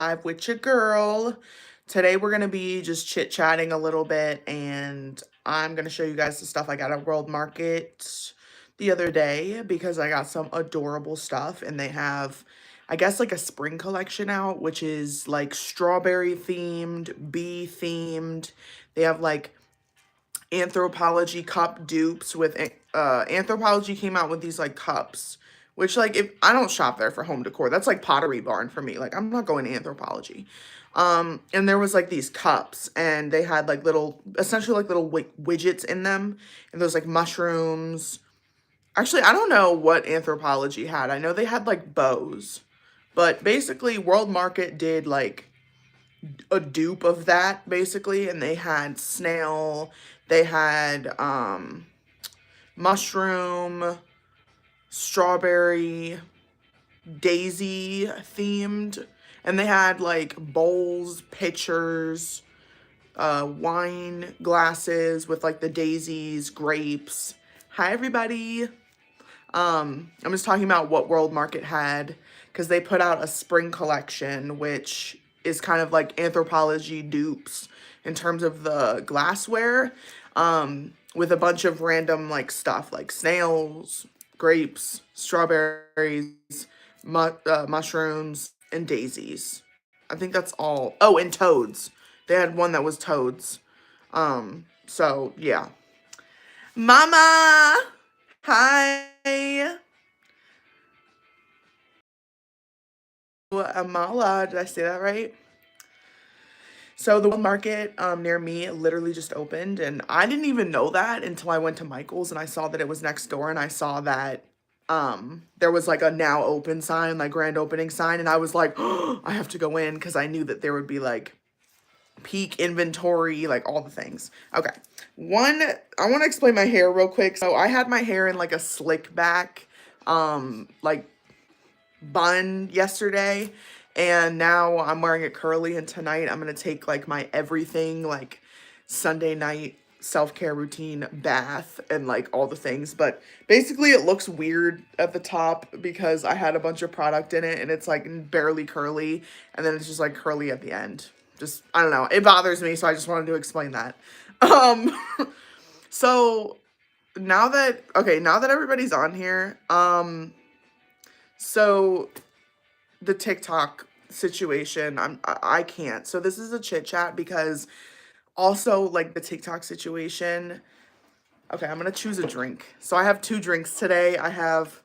Live with your girl. Today we're going to be just chit-chatting a little bit, and I'm going to show you guys the stuff I got at World Market the other day because I got some adorable stuff, and they have, I guess, like a spring collection out, which is like strawberry themed, bee themed. They have like Anthropology cup dupes with Anthropology came out with these like cups, which like if I don't shop there for home decor, that's like Pottery Barn for me. Like I'm not going to Anthropology. And there was like these cups, and they had like little, essentially like little widgets in them, and those like mushrooms. Actually, I don't know what Anthropology had. I know they had like bows, but basically World Market did like a dupe of that basically, and they had snail, they had mushroom, strawberry, daisy themed, and they had like bowls, pitchers, wine glasses with like the daisies, grapes. Hi everybody. I'm just talking about what World Market had because they put out a spring collection, which is kind of like Anthropology dupes in terms of the glassware, with a bunch of random like stuff like snails, grapes, strawberries, mushrooms, and daisies. I think that's all. Oh, and toads. They had one that was toads. So yeah. Mama! Hi! Amala, did I say that right? So the market near me literally just opened, and I didn't even know that until I went to Michael's and I saw that it was next door, and I saw that there was like a now open sign, like grand opening sign, and I was like, oh, I have to go in because I knew that there would be like peak inventory, like all the things. Okay. One, I want to explain my hair real quick. So I had my hair in like a slick back, like bun yesterday, and now I'm wearing it curly, and tonight I'm gonna take like my everything like Sunday night self-care routine bath and like all the things. But basically it looks weird at the top because I had a bunch of product in it, and it's like barely curly, and then it's just like curly at the end. Just, I don't know, it bothers me, so I just wanted to explain that. um so now that everybody's on here, so the TikTok situation, I can't. So this is a chit chat because also like the TikTok situation. Okay, I'm gonna choose a drink. So I have two drinks today. I have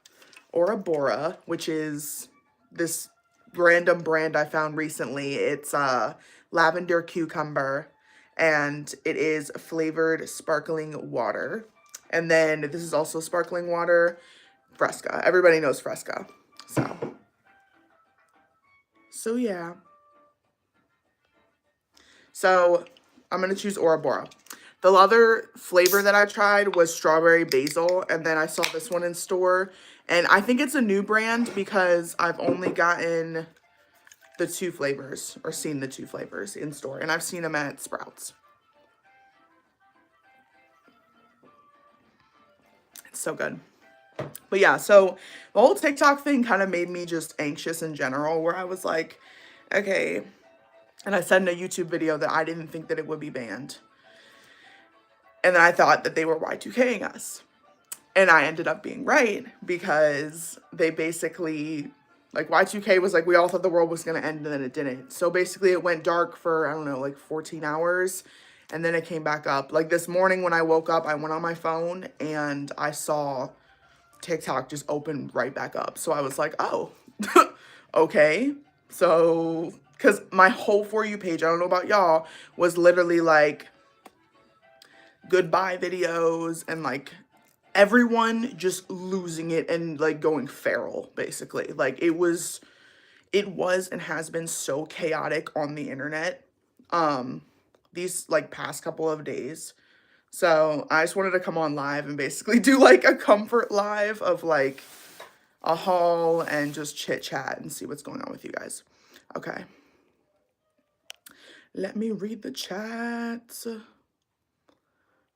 Ora Bora, which is this random brand I found recently. It's lavender cucumber, and it is flavored sparkling water. And then this is also sparkling water, Fresca. Everybody knows Fresca. So yeah. So I'm gonna choose Ora Bora. The other flavor that I tried was strawberry basil, and then I saw this one in store, and I think it's a new brand because I've only gotten the two flavors, or seen the two flavors in store, and I've seen them at Sprouts. It's so good. But yeah, so the whole TikTok thing kind of made me just anxious in general, where I was like, okay, and I said in a YouTube video that I didn't think that it would be banned. And then I thought that they were Y2K'ing us. And I ended up being right because they basically, like Y2K was like, we all thought the world was going to end and then it didn't. So basically it went dark for, I don't know, like 14 hours. And then it came back up. Like this morning when I woke up, I went on my phone and I saw TikTok just open right back up. So I was like, oh, okay. So, because my whole For You page, I don't know about y'all, was literally like goodbye videos and like everyone just losing it and like going feral, basically. Like it was and has been so chaotic on the internet these like past couple of days. So I just wanted to come on live and basically do like a comfort live of like a haul and just chit chat and see what's going on with you guys. Okay. Let me read the chat.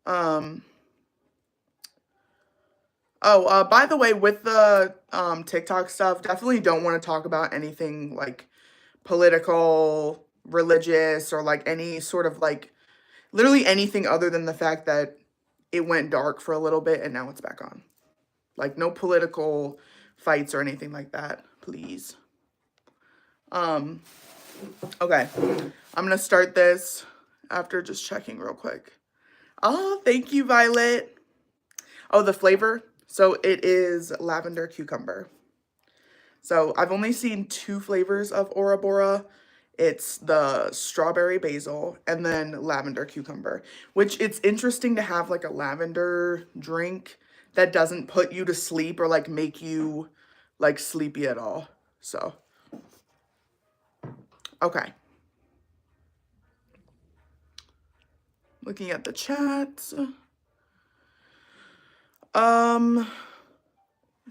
Um by the way, with the TikTok stuff, definitely don't want to talk about anything like political, religious, or like any sort of like literally anything other than the fact that it went dark for a little bit and now it's back on. Like no political fights or anything like that, please. Um, okay. I'm gonna start this after just checking real quick. Oh, thank you, Violet. Oh, the flavor. So it is lavender cucumber. So I've only seen two flavors of Ora Bora. It's the strawberry basil and then lavender cucumber, which it's interesting to have like a lavender drink that doesn't put you to sleep or like make you like sleepy at all. So, okay. Looking at the chat.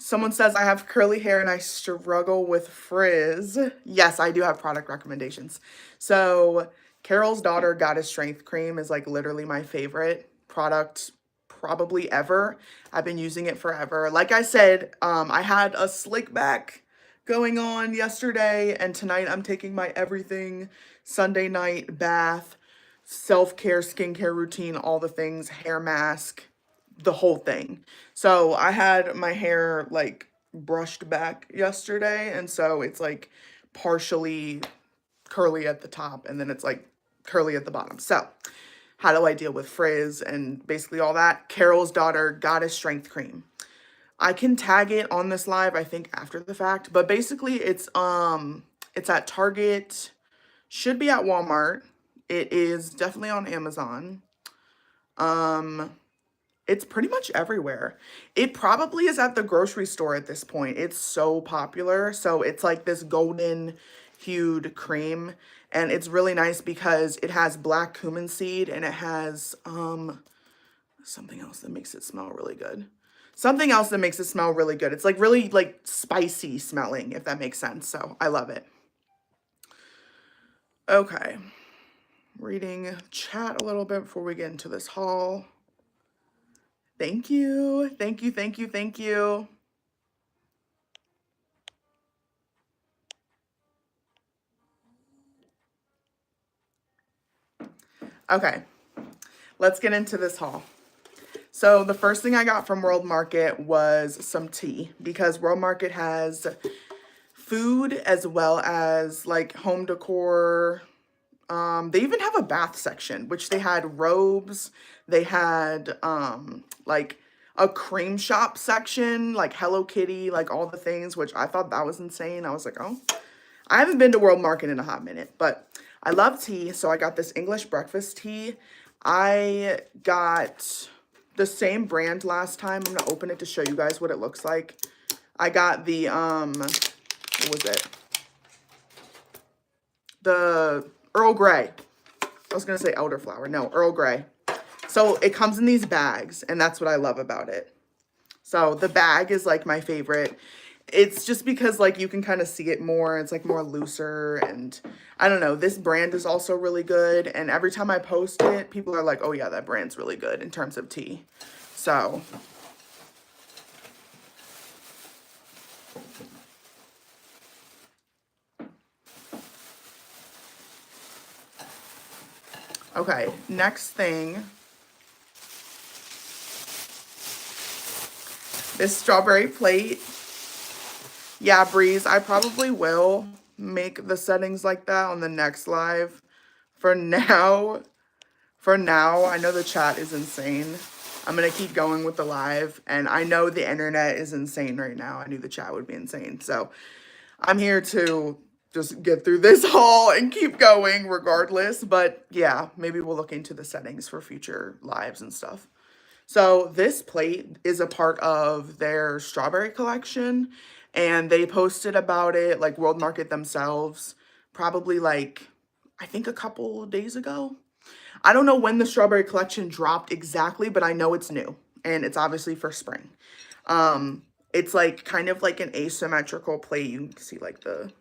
Someone says I have curly hair and I struggle with frizz. Yes, I do have product recommendations. So, Carol's Daughter Goddess Strength Cream is like literally my favorite product probably ever. I've been using it forever. Like I said, I had a slick back going on yesterday, and tonight I'm taking my everything Sunday night bath, self-care, skincare routine, all the things, hair mask, the whole thing. So I had my hair like brushed back yesterday, and so it's like partially curly at the top and then it's like curly at the bottom. So, how do I deal with frizz and basically all that? Carol's Daughter Goddess Strength Cream. I can tag it on this live, I think after the fact, but basically it's at Target, should be at Walmart. It is definitely on Amazon. Um it's pretty much everywhere. It probably is at the grocery store at this point. It's so popular. So it's like this golden hued cream. And it's really nice because it has black cumin seed and it has something else that makes it smell really good. Something else that makes it smell really good. It's like really like spicy smelling, if that makes sense. So I love it. Okay. Reading chat a little bit before we get into this haul. Thank you. Thank you, thank you, thank you. Okay, let's get into this haul. So the first thing I got from World Market was some tea because World Market has food as well as like home decor. They even have a bath section, which they had robes. They had like a cream shop section, like Hello Kitty, like all the things, which I thought that was insane. I was like, oh, I haven't been to World Market in a hot minute, but I love tea. So I got this English breakfast tea. I got the same brand last time. I'm gonna open it to show you guys what it looks like. I got the what was it? The Earl Grey. I was gonna say elderflower. No, Earl Grey. So it comes in these bags, and that's what I love about it. So the bag is like my favorite. It's just because like you can kind of see it more. It's like more looser, and I don't know. This brand is also really good, and every time I post it, people are like, "Oh yeah, that brand's really good in terms of tea." So okay, next thing. This strawberry plate. Yeah, Breeze, I probably will make the settings like that on the next live. For now, I know the chat is insane. I'm going to keep going with the live, and I know the internet is insane right now. I knew the chat would be insane. So I'm here to just get through this haul and keep going regardless. But yeah, maybe we'll look into the settings for future lives and stuff. So this plate is a part of their strawberry collection, and they posted about it, like World Market themselves, probably like, I think a couple of days ago. I don't know when the strawberry collection dropped exactly, but I know it's new, and it's obviously for spring. It's like kind of like an asymmetrical plate. You can see like the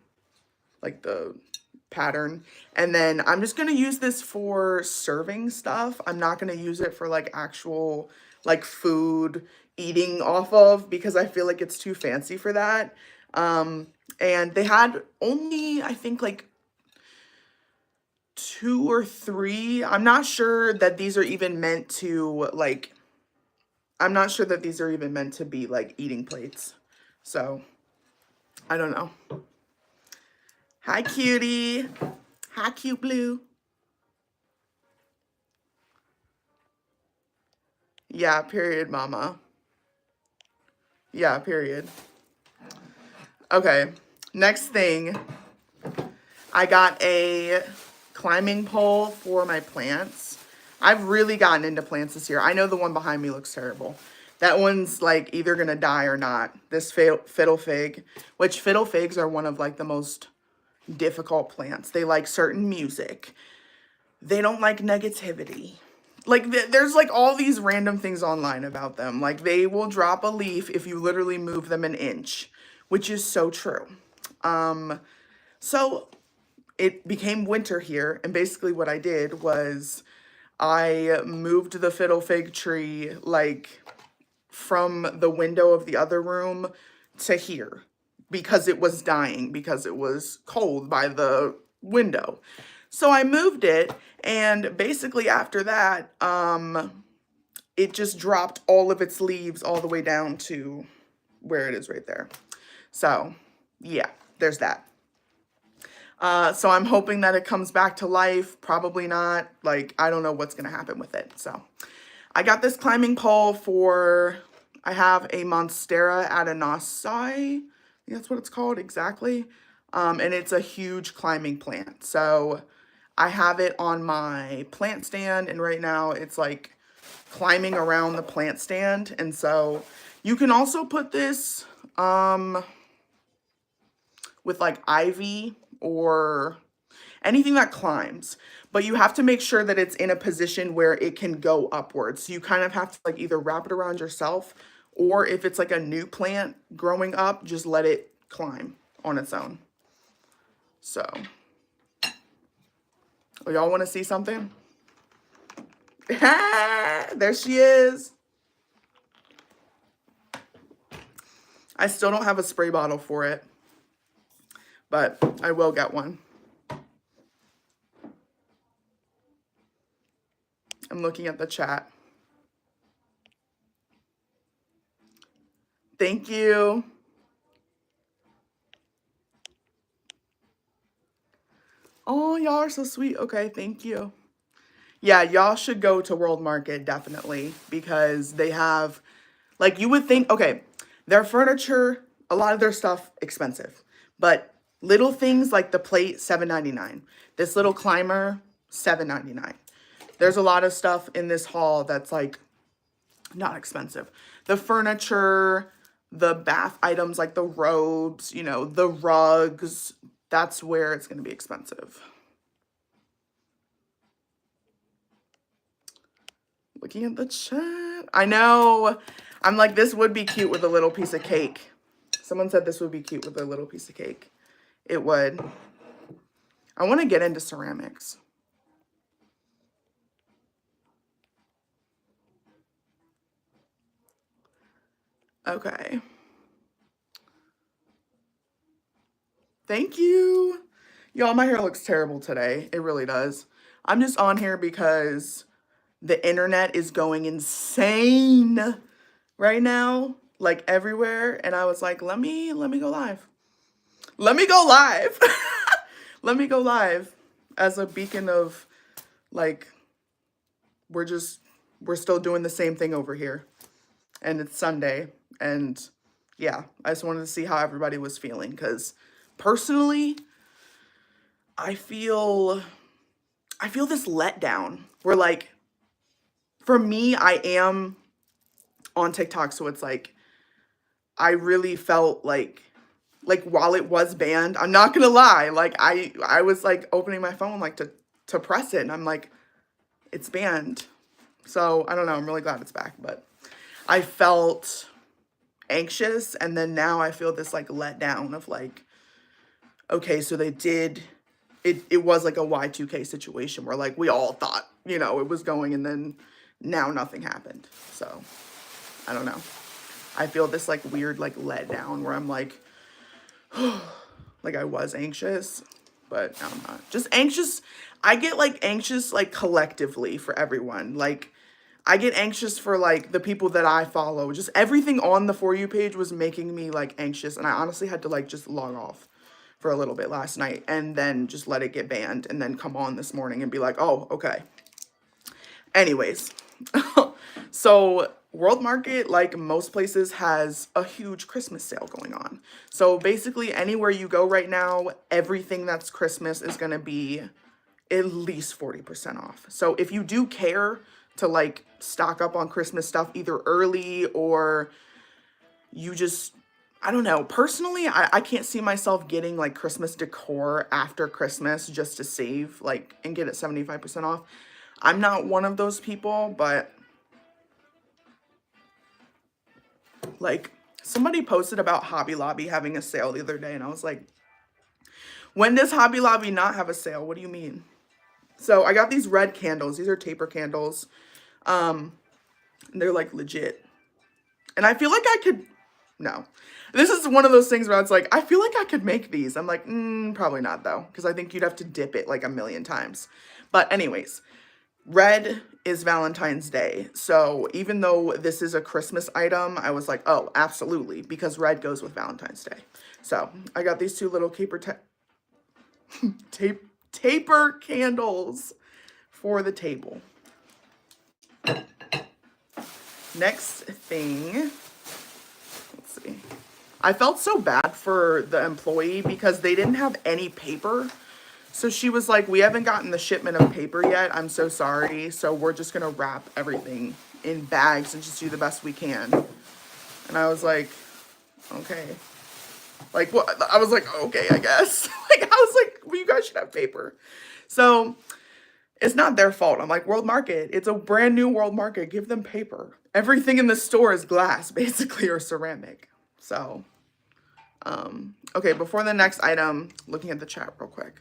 pattern. And then I'm just gonna use this for serving stuff. I'm not gonna use it for like actual like food eating off of because I feel like it's too fancy for that. And they had only, I think like 2 or 3. I'm not sure that these are even meant to, like, I'm not sure that these are even meant to be, like, eating plates. So, I don't know. Hi, cutie. Hi, cute blue. Yeah, period, mama. Yeah, period. Okay, next thing. I got a climbing pole for my plants. I've really gotten into plants this year. I know the one behind me looks terrible. That one's like either gonna die or not. This fiddle fig, which fiddle figs are one of like the most difficult plants. They like certain music. They don't like negativity. Like there's like all these random things online about them. Like they will drop a leaf if you literally move them an inch, which is so true. So it became winter here, and basically what I did was I moved the fiddle fig tree like from the window of the other room to here because it was dying, because it was cold by the window. So I moved it, and basically after that, it just dropped all of its leaves all the way down to where it is right there. So yeah, there's that. So I'm hoping that it comes back to life. Probably not. Like, I don't know what's going to happen with it. So I got this climbing pole for, I have a Monstera adenosi. I think that's what it's called exactly. And it's a huge climbing plant. So I have it on my plant stand, and right now it's like climbing around the plant stand. And so you can also put this with like ivy or anything that climbs, but you have to make sure that it's in a position where it can go upwards. So you kind of have to like either wrap it around yourself, or if it's like a new plant growing up, just let it climb on its own. So, oh, y'all want to see something? There she is. I still don't have a spray bottle for it, but I will get one. I'm looking at the chat. Thank you. Oh, y'all are so sweet. Okay, thank you. Yeah, y'all should go to World Market, definitely, because they have, like, you would think, okay, their furniture, a lot of their stuff, expensive. But little things like the plate, $7.99. This little climber, $7.99. There's a lot of stuff in this haul that's, like, not expensive. The furniture, the bath items, like the robes, you know, the rugs, that's where it's going to be expensive. Looking at the chat. I know. I'm like, this would be cute with a little piece of cake. Someone said this would be cute with a little piece of cake. It would. I want to get into ceramics. Okay. Thank you. Y'all, my hair looks terrible today. It really does. I'm just on here because the internet is going insane right now, like everywhere. And I was like, let me go live. Let me go live. Let me go live as a beacon of like, we're still doing the same thing over here. And it's Sunday. And yeah, I just wanted to see how everybody was feeling. Because personally, I feel this letdown where like, for me, I am on TikTok. So it's like, I really felt like while it was banned, I'm not gonna lie, like I was like opening my phone like to press it, and I'm like, it's banned. So I don't know, I'm really glad it's back, but I felt anxious, and then now I feel this like letdown of like, okay, so they did it was like a Y2K situation where like we all thought, you know, it was going, and then now nothing happened. So I don't know. I feel this like weird like letdown where I'm like, like I was anxious. but now I'm not. Just anxious. I get like anxious like collectively for everyone. Like I get anxious for like the people that I follow. Just everything on the For You page was making me like anxious, and I honestly had to like just log off for a little bit last night and then just let it get banned and then come on this morning and be like, "Oh, okay." Anyways, so World Market, like most places, has a huge Christmas sale going on. So basically, anywhere you go right now, everything that's Christmas is going to be at least 40% off. So if you do care to like stock up on Christmas stuff either early or you just, I don't know. Personally, I can't see myself getting like Christmas decor after Christmas just to save like and get it 75% off. I'm not one of those people, but like somebody posted about Hobby Lobby having a sale the other day and I was like, when does Hobby Lobby not have a sale? What do you mean? So I got these red candles. These are taper candles. They're like legit. And I feel like I could, no. This is one of those things where it's like, I feel like I could make these. I'm like, probably not though. Because I think you'd have to dip it like a million times. But anyways, red is Valentine's Day. So even though this is a Christmas item, I was like, oh, absolutely. Because red goes with Valentine's Day. So I got these two little taper candles for the table. Next thing, let's see. I felt so bad for the employee because they didn't have any paper. So she was like, we haven't gotten the shipment of paper yet. I'm so sorry. So we're just going to wrap everything in bags and just do the best we can. And I was like, okay. Like, what? I was like, okay, I guess. Like, I was like, well, you guys should have paper. So it's not their fault. I'm like, World Market. It's a brand new World Market. Give them paper. Everything in the store is glass, basically, or ceramic. So, okay, before the next item, looking at the chat real quick.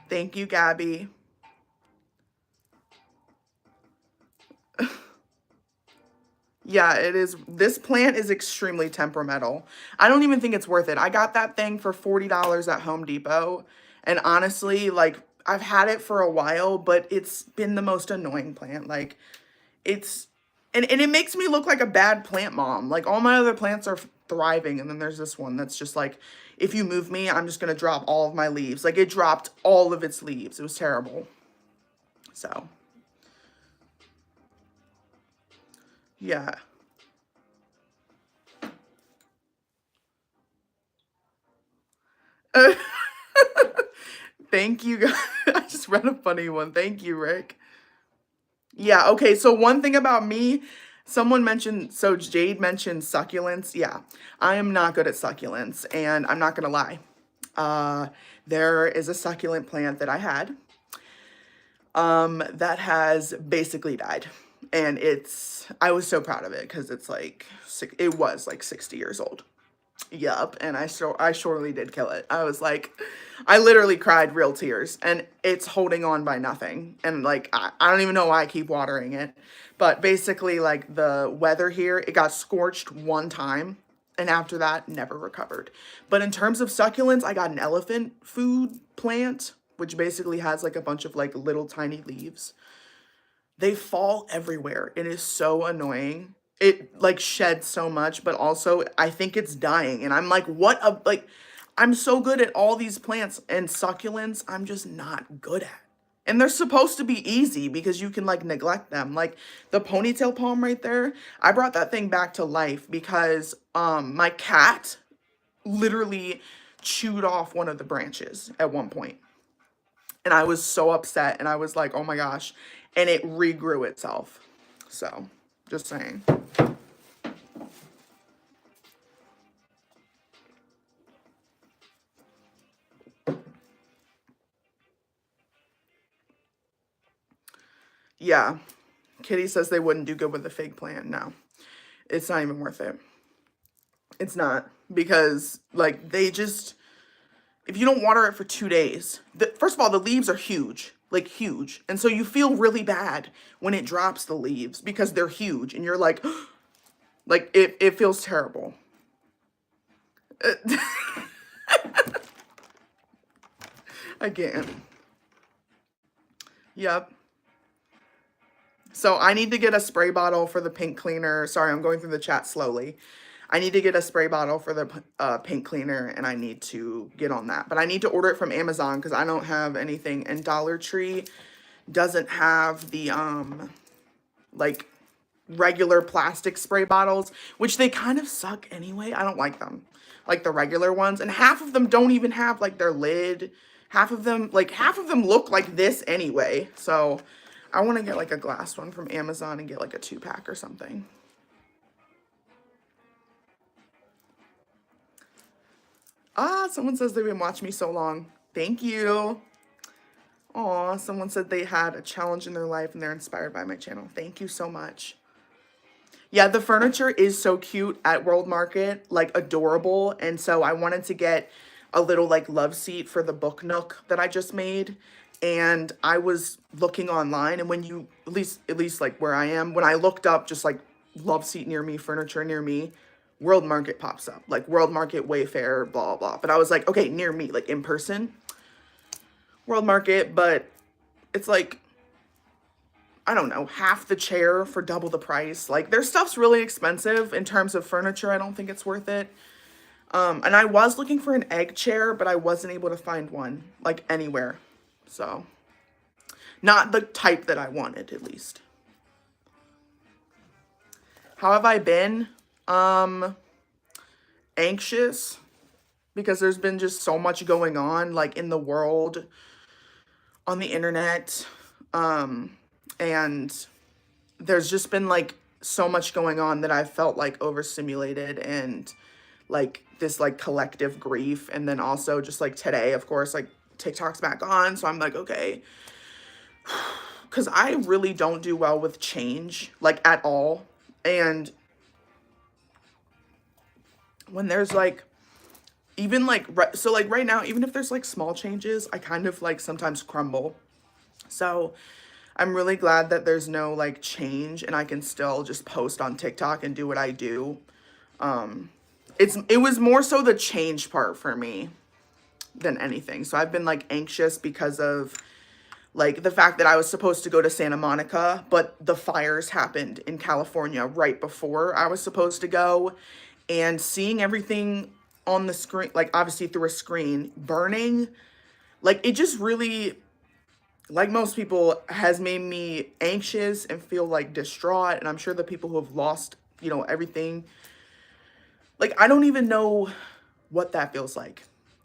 Thank you, Gabby. Yeah, it is. This plant is extremely temperamental. I don't even think it's worth it. I got that thing for $40 at Home Depot. And honestly, like, I've had it for a while, but it's been the most annoying plant. Like, it's, and it makes me look like a bad plant mom. Like, all my other plants are thriving. And then there's this one that's just like, if you move me, I'm just going to drop all of my leaves. Like, it dropped all of its leaves. It was terrible. So, yeah. Thank you guys. I just read a funny one. Thank you, Rick. Yeah, okay, so one thing about me, someone mentioned, so Jade mentioned succulents. Yeah, I am not good at succulents, and I'm not gonna lie. There is a succulent plant that I had, that has basically died. And I was so proud of it, because it's like, it was like 60 years old. Yup, and I surely did kill it. I was like, I literally cried real tears, and it's holding on by nothing. And like, I don't even know why I keep watering it. But basically, like, the weather here, it got scorched one time, and after that, never recovered. But in terms of succulents, I got an elephant food plant, which basically has like a bunch of like little tiny leaves. They fall everywhere. It is so annoying. It like sheds so much, but also I think it's dying. And I'm like, I'm so good at all these plants, and succulents, I'm just not good at. And they're supposed to be easy because you can like neglect them. Like the ponytail palm right there, I brought that thing back to life because my cat literally chewed off one of the branches at one point. And I was so upset, and I was like, oh my gosh. And it regrew itself. So, just saying. Yeah. Kitty says they wouldn't do good with a fake plant. No. It's not even worth it. It's not. Because, like, if you don't water it for 2 days, first of all, the leaves are huge. Like, huge. And so you feel really bad when it drops the leaves because they're huge. And you're like, like, it feels terrible. I can't. Yep. So I need to get a spray bottle for the pink cleaner. Sorry, I'm going through the chat slowly. I need to get a spray bottle for the pink cleaner, and I need to get on that. But I need to order it from Amazon because I don't have anything. And Dollar Tree doesn't have the, like, regular plastic spray bottles, which they kind of suck anyway. I don't like them. Like the regular ones. And half of them don't even have, like, their lid. Half of them look like this anyway. So I want to get, like, a glass one from Amazon and get, like, a 2-pack or something. Ah, someone says they've been watching me so long. Thank you. Aw, someone said they had a challenge in their life and they're inspired by my channel. Thank you so much. Yeah, the furniture is so cute at World Market, like adorable. And so I wanted to get a little like love seat for the book nook that I just made. And I was looking online, and when you, at least like where I am, when I looked up just like love seat near me, furniture near me, World Market pops up, like World Market, Wayfair, blah, blah. But I was like, okay, near me, like in person, World Market, but it's like, I don't know, half the chair for double the price. Like their stuff's really expensive in terms of furniture. I don't think it's worth it. And I was looking for an egg chair, but I wasn't able to find one like anywhere. So not the type that I wanted, at least. How have I been? Anxious, because there's been just so much going on, like in the world, on the internet, and there's just been like so much going on that I've felt like overstimulated and like this like collective grief. And then also just like today, of course, like TikTok's back on, so I'm like, okay, because I really don't do well with change, like at all. And when there's like, even like, so like right now, even if there's like small changes, I kind of like sometimes crumble. So I'm really glad that there's no like change and I can still just post on TikTok and do what I do. It was more so the change part for me than anything. So I've been like anxious because of like the fact that I was supposed to go to Santa Monica, but the fires happened in California right before I was supposed to go, and seeing everything on the screen, like obviously through a screen, burning, like it just really, like most people, has made me anxious and feel like distraught. And I'm sure the people who have lost, you know, everything, like I don't even know what that feels like.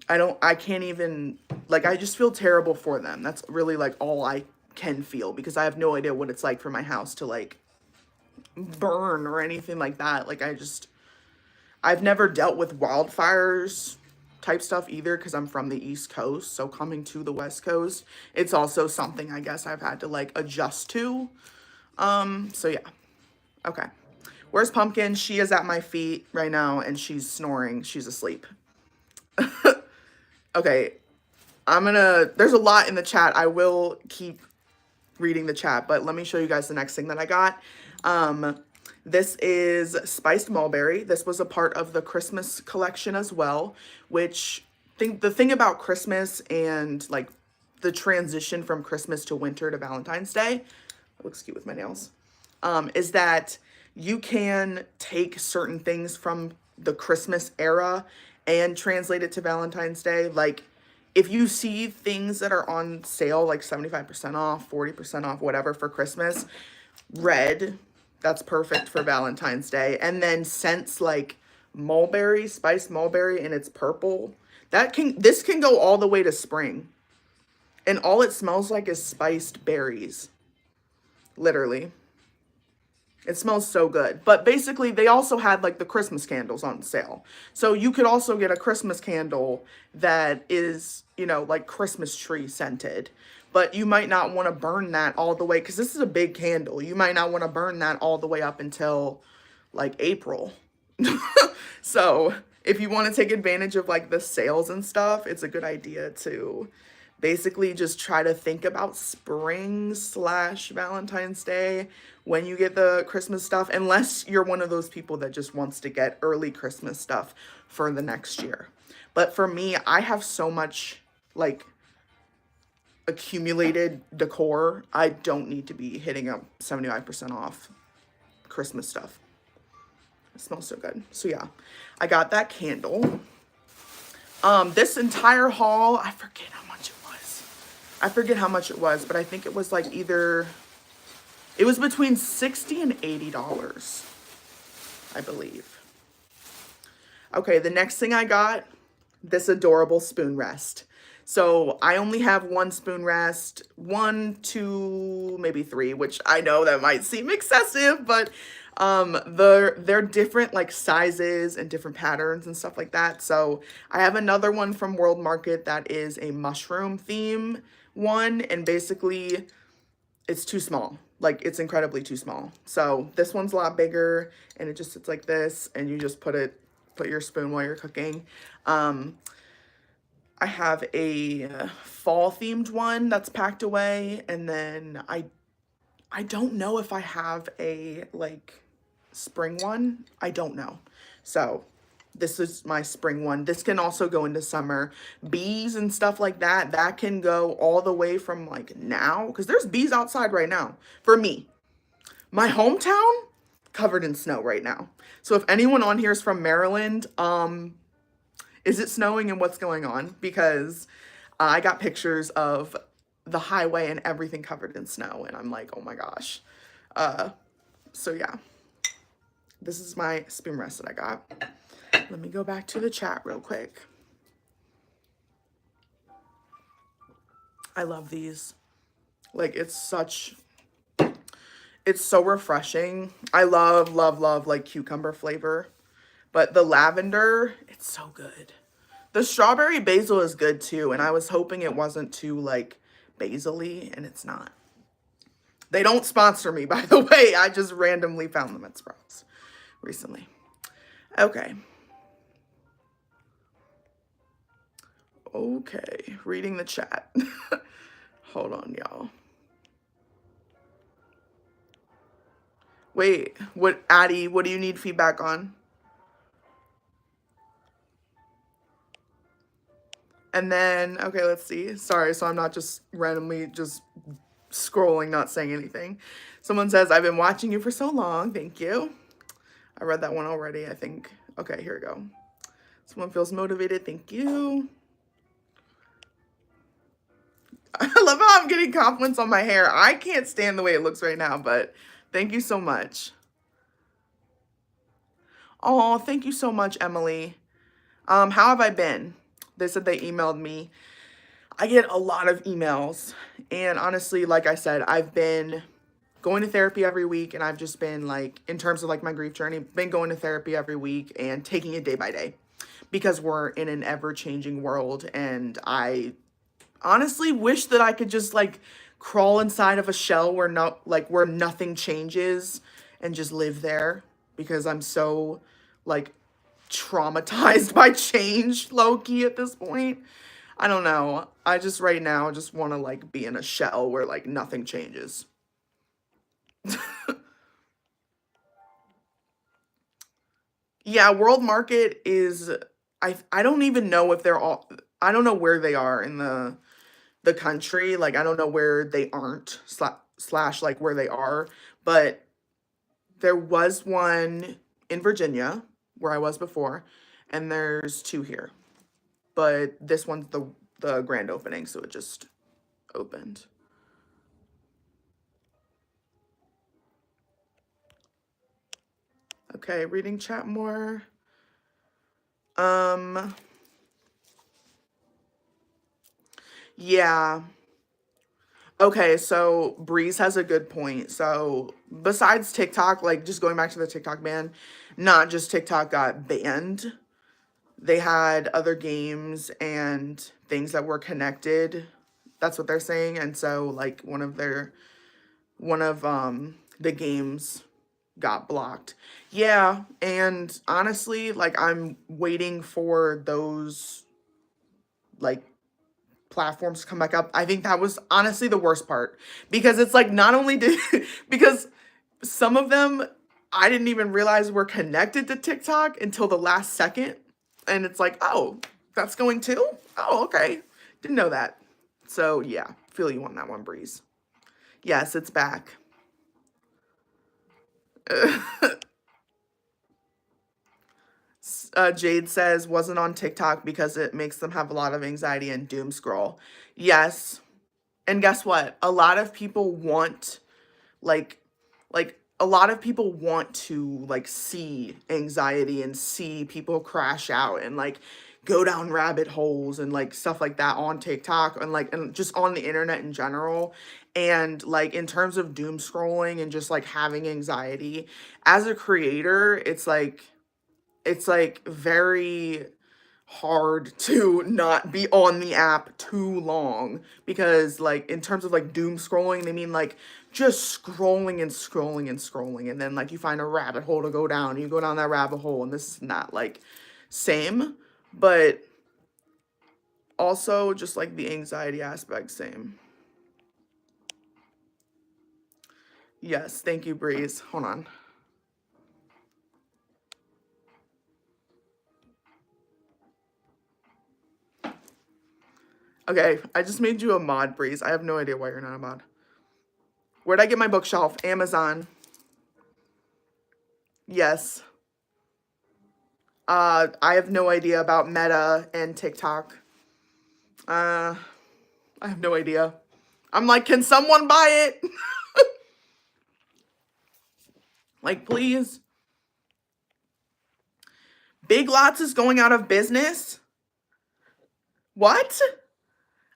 I can't even, like, I just feel terrible for them. That's really like all I can feel, because I have no idea what it's like for my house to like burn or anything like that. Like I've never dealt with wildfires type stuff either, because I'm from the East Coast. So coming to the West Coast, it's also something I guess I've had to like adjust to. So yeah. Okay. Where's Pumpkin? She is at my feet right now and she's snoring. She's asleep. Okay. There's a lot in the chat. I will keep reading the chat, but let me show you guys the next thing that I got. This is spiced mulberry. This was a part of the Christmas collection as well, which the thing about Christmas and like the transition from Christmas to winter to Valentine's Day, it looks cute with my nails, is that you can take certain things from the Christmas era and translate it to Valentine's Day. Like if you see things that are on sale, like 75% off, 40% off, whatever for Christmas, red, that's perfect for Valentine's Day. And then scents like mulberry, spiced mulberry, and it's purple. This can go all the way to spring. And all it smells like is spiced berries. Literally. It smells so good. But basically, they also had like the Christmas candles on sale. So you could also get a Christmas candle that is, you know, like Christmas tree scented. But you might not want to burn that all the way, because this is a big candle. You might not want to burn that all the way up until like April. So if you want to take advantage of like the sales and stuff, it's a good idea to basically just try to think about spring / Valentine's Day when you get the Christmas stuff, unless you're one of those people that just wants to get early Christmas stuff for the next year. But for me, I have so much like accumulated decor. I don't need to be hitting up 75% off Christmas stuff. It smells so good. So yeah, I got that candle. This entire haul, I forget how much it was. I forget how much it was, but I think it was like either, it was between $60 and $80, I believe. Okay, the next thing I got, this adorable spoon rest. So I only have one spoon rest, 1, 2, maybe 3, which I know that might seem excessive, but they're different like sizes and different patterns and stuff like that. So I have another one from World Market that is a mushroom theme one, and basically it's too small. Like, it's incredibly too small. So this one's a lot bigger, and it just sits like this, and you just put your spoon while you're cooking. I have a fall themed one that's packed away, and then I don't know if I have a like spring one. I don't know. So this is my spring one. This can also go into summer. Bees and stuff like that, that can go all the way from like now, because there's bees outside right now. For me, my hometown, covered in snow right now. So if anyone on here is from Maryland, is it snowing and what's going on? Because I got pictures of the highway and everything covered in snow, and I'm like, oh my gosh. So yeah, this is my spoon rest that I got. Let me go back to the chat real quick. I love these. Like, it's so refreshing. I love like cucumber flavor. But the lavender, it's so good. The strawberry basil is good too, and I was hoping it wasn't too like basil-y, and it's not. They don't sponsor me, by the way. I just randomly found them at Sprouts recently. Okay. Okay, reading the chat. Hold on, y'all. Wait, Addie, what do you need feedback on? And then, okay, let's see. Sorry, so I'm not just randomly just scrolling, not saying anything. Someone says, I've been watching you for so long. Thank you. I read that one already, I think. Okay, here we go. Someone feels motivated. Thank you. I love how I'm getting compliments on my hair. I can't stand the way it looks right now, but thank you so much. Oh, thank you so much, Emily. How have I been? They said they emailed me. I get a lot of emails, and honestly, like I said, I've been going to therapy every week, and I've just been like, in terms of like my grief journey, been going to therapy every week and taking it day by day, because we're in an ever-changing world, and I honestly wish that I could just like crawl inside of a shell where where nothing changes and just live there, because I'm so like traumatized by change, low-key, at this point. I don't know. I just right now just want to like be in a shell where like nothing changes. Yeah, World Market is, I don't even know if they're all, I don't know where they are in the country. Like, I don't know where they aren't slash like where they are, but there was one in Virginia where I was before, and there's 2 here. But this one's the grand opening, so it just opened. Okay, reading chat more. Yeah. Okay, so Breeze has a good point. So besides TikTok, like just going back to the TikTok ban, not just TikTok got banned. They had other games and things that were connected. That's what they're saying. And so like one of the games got blocked. Yeah, and honestly, like I'm waiting for those like platforms to come back up. I think that was honestly the worst part, because it's like not only did because some of them I didn't even realize were connected to TikTok until the last second. And it's like, oh, that's going too? Oh, okay. Didn't know that. So yeah, feel you on that one, Breeze. Yes, it's back. Jade says wasn't on TikTok because it makes them have a lot of anxiety and doom scroll. Yes. And guess what? A lot of people want like a lot of people want to like see anxiety and see people crash out and like go down rabbit holes and like stuff like that on TikTok and like and just on the internet in general. And like in terms of doom scrolling and just like having anxiety as a creator, it's like very hard to not be on the app too long because like in terms of like doom scrolling they mean like just scrolling and scrolling and scrolling and then like you find a rabbit hole to go down and you go down that rabbit hole and this is not like same but also just like the anxiety aspect same. Yes, thank you, Breeze. Hold on. Okay, I just made you a mod, Breeze. I have no idea why you're not a mod. Where'd I get my bookshelf? Amazon. Yes. I have no idea about Meta and TikTok. I have no idea. I'm like, can someone buy it? Like, please. Big Lots is going out of business? What?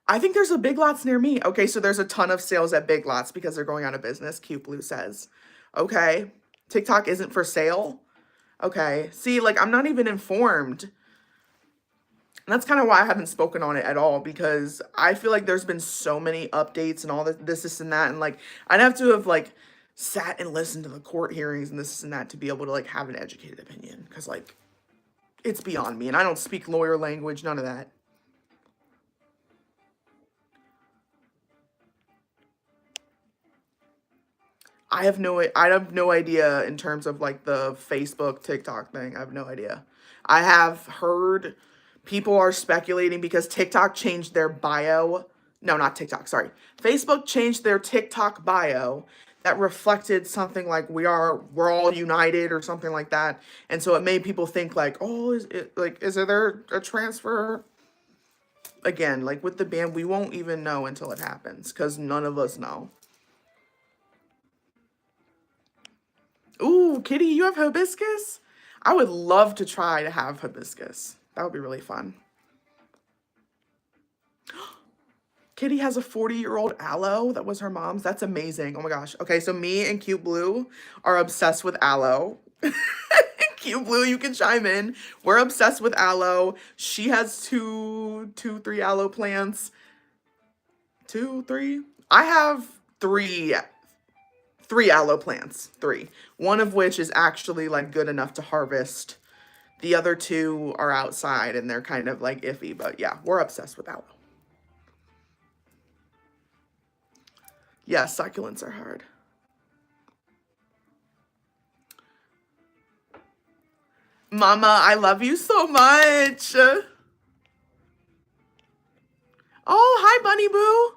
I think there's a Big Lots near me. Okay, so there's a ton of sales at Big Lots because they're going out of business, Cute Blue says. Okay. TikTok isn't for sale? Okay. See, like, I'm not even informed. And that's kind of why I haven't spoken on it at all because I feel like there's been so many updates and all this, and that. And, like, I'd have to have, like, sat and listened to the court hearings and this and that to be able to, like, have an educated opinion. Because, like, it's beyond me. And I don't speak lawyer language, none of that. I have no idea in terms of like the Facebook, TikTok thing. I have no idea. I have heard people are speculating because TikTok changed their bio. No, not TikTok, sorry. Facebook changed their TikTok bio that reflected something like we're all united or something like that. And so it made people think like, "Oh, is there a transfer?" Again, like with the band, we won't even know until it happens cuz none of us know. Ooh, Kitty, you have hibiscus? I would love to try to have hibiscus. That would be really fun. Kitty has a 40-year-old aloe that was her mom's. That's amazing. Oh my gosh. Okay, so me and Cute Blue are obsessed with aloe. Cute Blue, you can chime in. We're obsessed with aloe. She has three aloe plants. 2, 3. I have three aloe plants. 3. One of which is actually like good enough to harvest. The other 2 are outside and they're kind of like iffy, but yeah, we're obsessed with aloe. Yeah, succulents are hard. Mama, I love you so much. Oh, hi, Bunny Boo.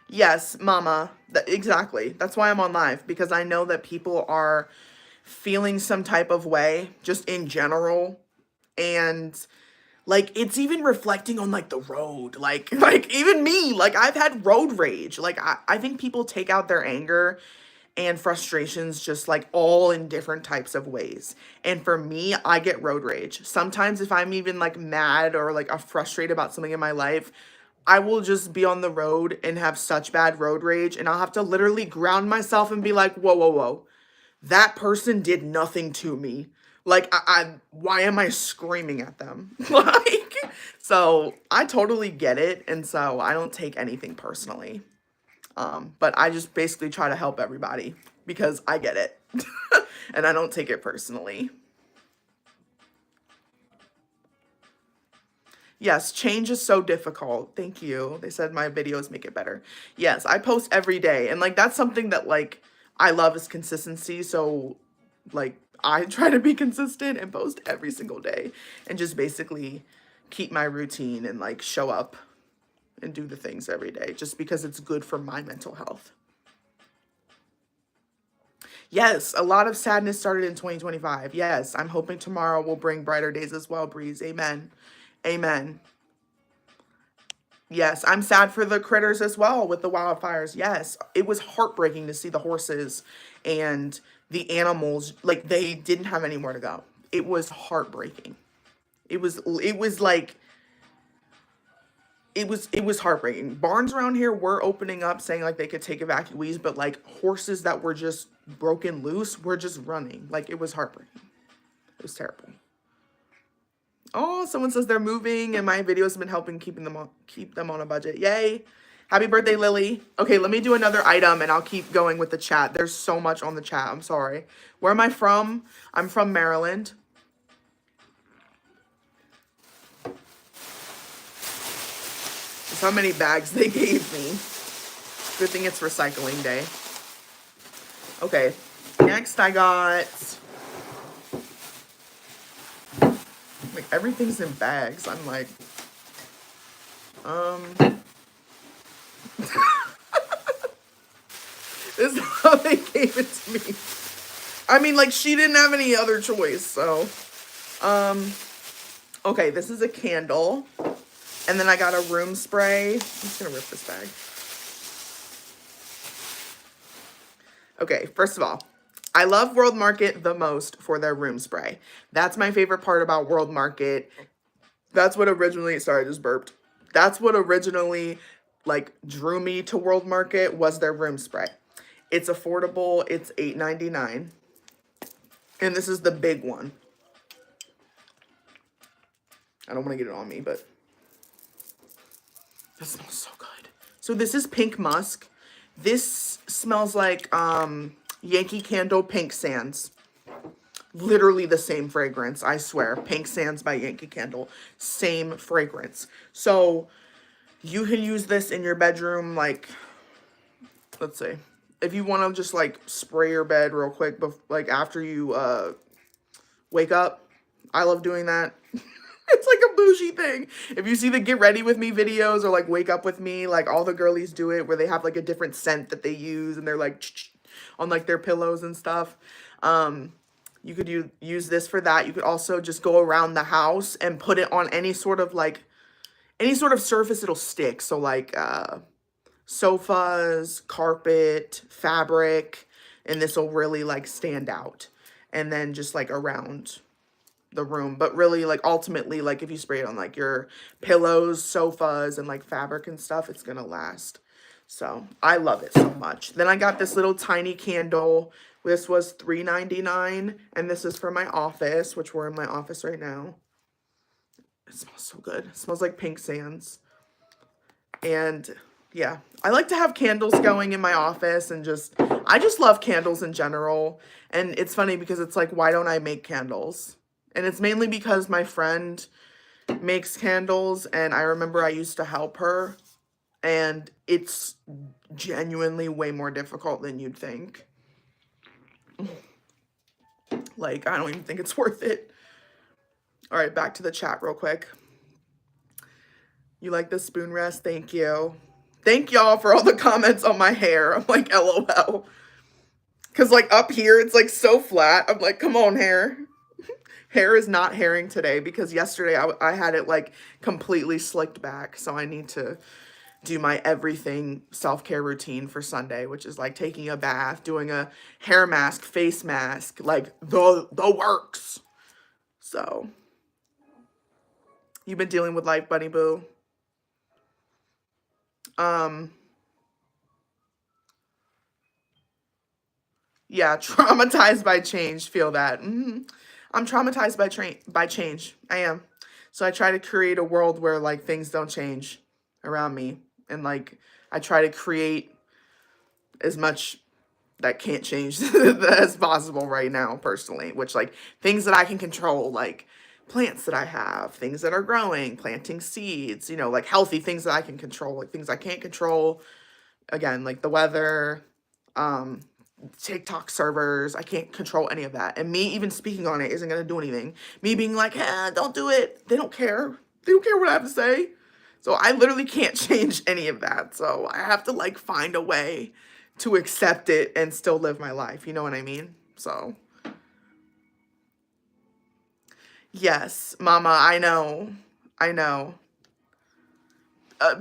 Yes, Mama. Exactly. That's why I'm on live, because I know that people are feeling some type of way, just in general. And like it's even reflecting on like the road. Like even me, like I've had road rage. Like I think people take out their anger and frustrations just like all in different types of ways. And for me, I get road rage. Sometimes if I'm even like mad or like frustrated about something in my life, I will just be on the road and have such bad road rage and I'll have to literally ground myself and be like, whoa, whoa, whoa. That person did nothing to me. Like why am I screaming at them? Like, so I totally get it. And so I don't take anything personally. But I just basically try to help everybody because I get it and I don't take it personally. Yes, change is so difficult. Thank you. They said my videos make it better. Yes, I post every day. And like that's something that like I love is consistency. So Like, I try to be consistent and post every single day and just basically keep my routine and like show up and do the things every day just because it's good for my mental health. Yes, a lot of sadness started in 2025. Yes, I'm hoping tomorrow will bring brighter days as well, Breeze. Amen. Amen. Yes, I'm sad for the critters as well with the wildfires. Yes, it was heartbreaking to see the horses and the animals, like they didn't have anywhere to go. It was heartbreaking. It was like it was heartbreaking. Barns around here were opening up saying like they could take evacuees, but like horses that were just broken loose were just running. Like it was heartbreaking. It was terrible. Oh, someone says they're moving and my videos have been helping keep them on a budget. Yay. Happy birthday, Lily. Okay, let me do another item and I'll keep going with the chat. There's so much on the chat. I'm sorry. Where am I from? I'm from Maryland. That's how many bags they gave me. Good thing it's recycling day. Okay, next I got... like, everything's in bags. I'm like... This is how they gave it to me. I mean, like, she didn't have any other choice, so... Okay, this is a candle. And then I got a room spray. I'm just gonna rip this bag. Okay, first of all, I love World Market the most for their room spray. That's my favorite part about World Market. That's what originally, sorry, I just burped. That's what originally, like, drew me to World Market was their room spray. It's affordable. It's $8.99. And this is the big one. I don't want to get it on me, but... that smells so good. So this is Pink Musk. This smells like Yankee Candle Pink Sands. Literally the same fragrance, I swear. Pink Sands by Yankee Candle. Same fragrance. So you can use this in your bedroom, like, let's see. If you want to just like spray your bed real quick, like after you wake up. I love doing that. It's like a bougie thing. If you see the get ready with me videos or like wake up with me, like all the girlies do it where they have like a different scent that they use and they're like on like their pillows and stuff. You could use this for that. You could also just go around the house and put it on any sort of surface it'll stick. So like sofas, carpet, fabric, and this will really like stand out. And then just like around the room, but really like ultimately like if you spray it on like your pillows, sofas, and like fabric and stuff, it's gonna last. So I love it so much. Then I got this little tiny candle. This was $3.99 and this is for my office, which we're in my office right now. It smells so good. It smells like Pink Sands. And yeah, I like to have candles going in my office and I just love candles in general. And it's funny because it's like, why don't I make candles? And it's mainly because my friend makes candles and I remember I used to help her and it's genuinely way more difficult than you'd think. Like, I don't even think it's worth it. All right, back to the chat real quick. You like the spoon rest? Thank you. Thank y'all for all the comments on my hair. I'm like, LOL. Because like up here, it's like so flat. I'm like, come on, hair. Hair is not hairing today because yesterday I had it like completely slicked back. So I need to do my everything self-care routine for Sunday, which is like taking a bath, doing a hair mask, face mask, like the works. So you've been dealing with life, Bunny Boo. Yeah, traumatized by change. Feel that. I'm traumatized by change. I am. So I try to create a world where like things don't change around me. And like I try to create as much that can't change as possible right now personally. Which like things that I can control, like plants that I have, things that are growing, planting seeds, you know, like healthy things that I can control, like things I can't control. Again, like the weather, TikTok servers. I can't control any of that. And me even speaking on it isn't going to do anything. Me being like, don't do it. They don't care. They don't care what I have to say. So I literally can't change any of that. So I have to like find a way to accept it and still live my life. You know what I mean? So yes, mama, I know. I know.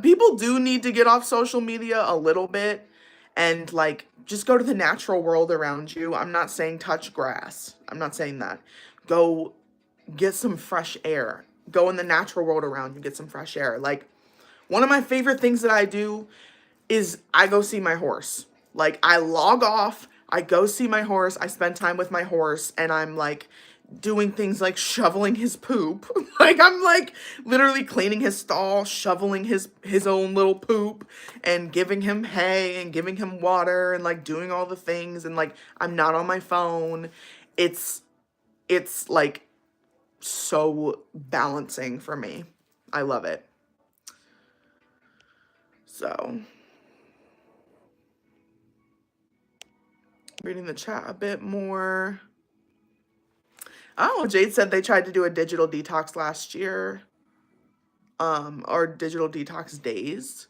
People do need to get off social media a little bit and like just go to the natural world around you. I'm not saying touch grass. I'm not saying that. Go get some fresh air. Go in the natural world around you, get some fresh air. Like one of my favorite things that I do is I go see my horse. Like I log off, I go see my horse, I spend time with my horse, and I'm like doing things like shoveling his poop. Like I'm like literally cleaning his stall, shoveling his own little poop and giving him hay and giving him water and like doing all the things, and like I'm not on my phone. It's like so balancing for me. I love it. So, reading the chat a bit more. Oh, Jade said they tried to do a digital detox last year, or digital detox days,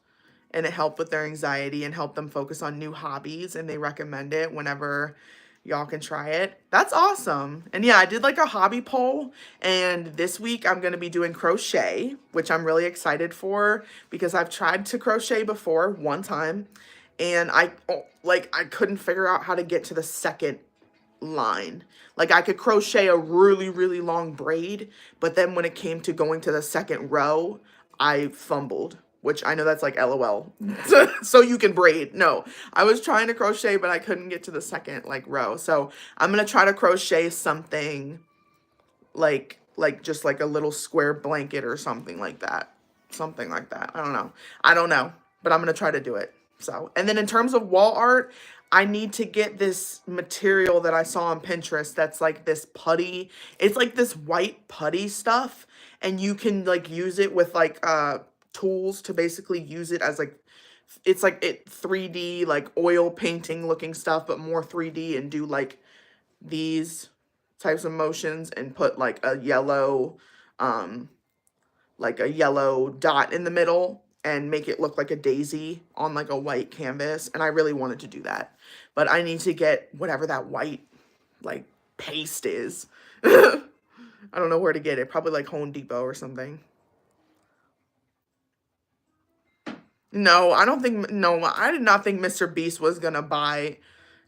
and it helped with their anxiety and helped them focus on new hobbies, and they recommend it whenever y'all can try it. That's awesome. And yeah, I did like a hobby poll, and this week I'm going to be doing crochet, which I'm really excited for because I've tried to crochet before one time, and I couldn't figure out how to get to the second line. Like I could crochet a really, really long braid, but then when it came to going to the second row, I fumbled, which I know that's like LOL. So you can braid. No, I was trying to crochet, but I couldn't get to the second like row. So I'm going to try to crochet something like just like a little square blanket or something like that. Something like that. I don't know, but I'm going to try to do it. So, and then in terms of wall art, I need to get this material that I saw on Pinterest that's like this putty. It's like this white putty stuff, and you can like use it with like tools to basically use it as like it's like it 3D like oil painting looking stuff, but more 3D, and do like these types of motions and put like a yellow dot in the middle and make it look like a daisy on like a white canvas. And I really wanted to do that, but I need to get whatever that white like paste is. I don't know where to get it. Probably like Home Depot or something. No, I did not think Mr. Beast was gonna buy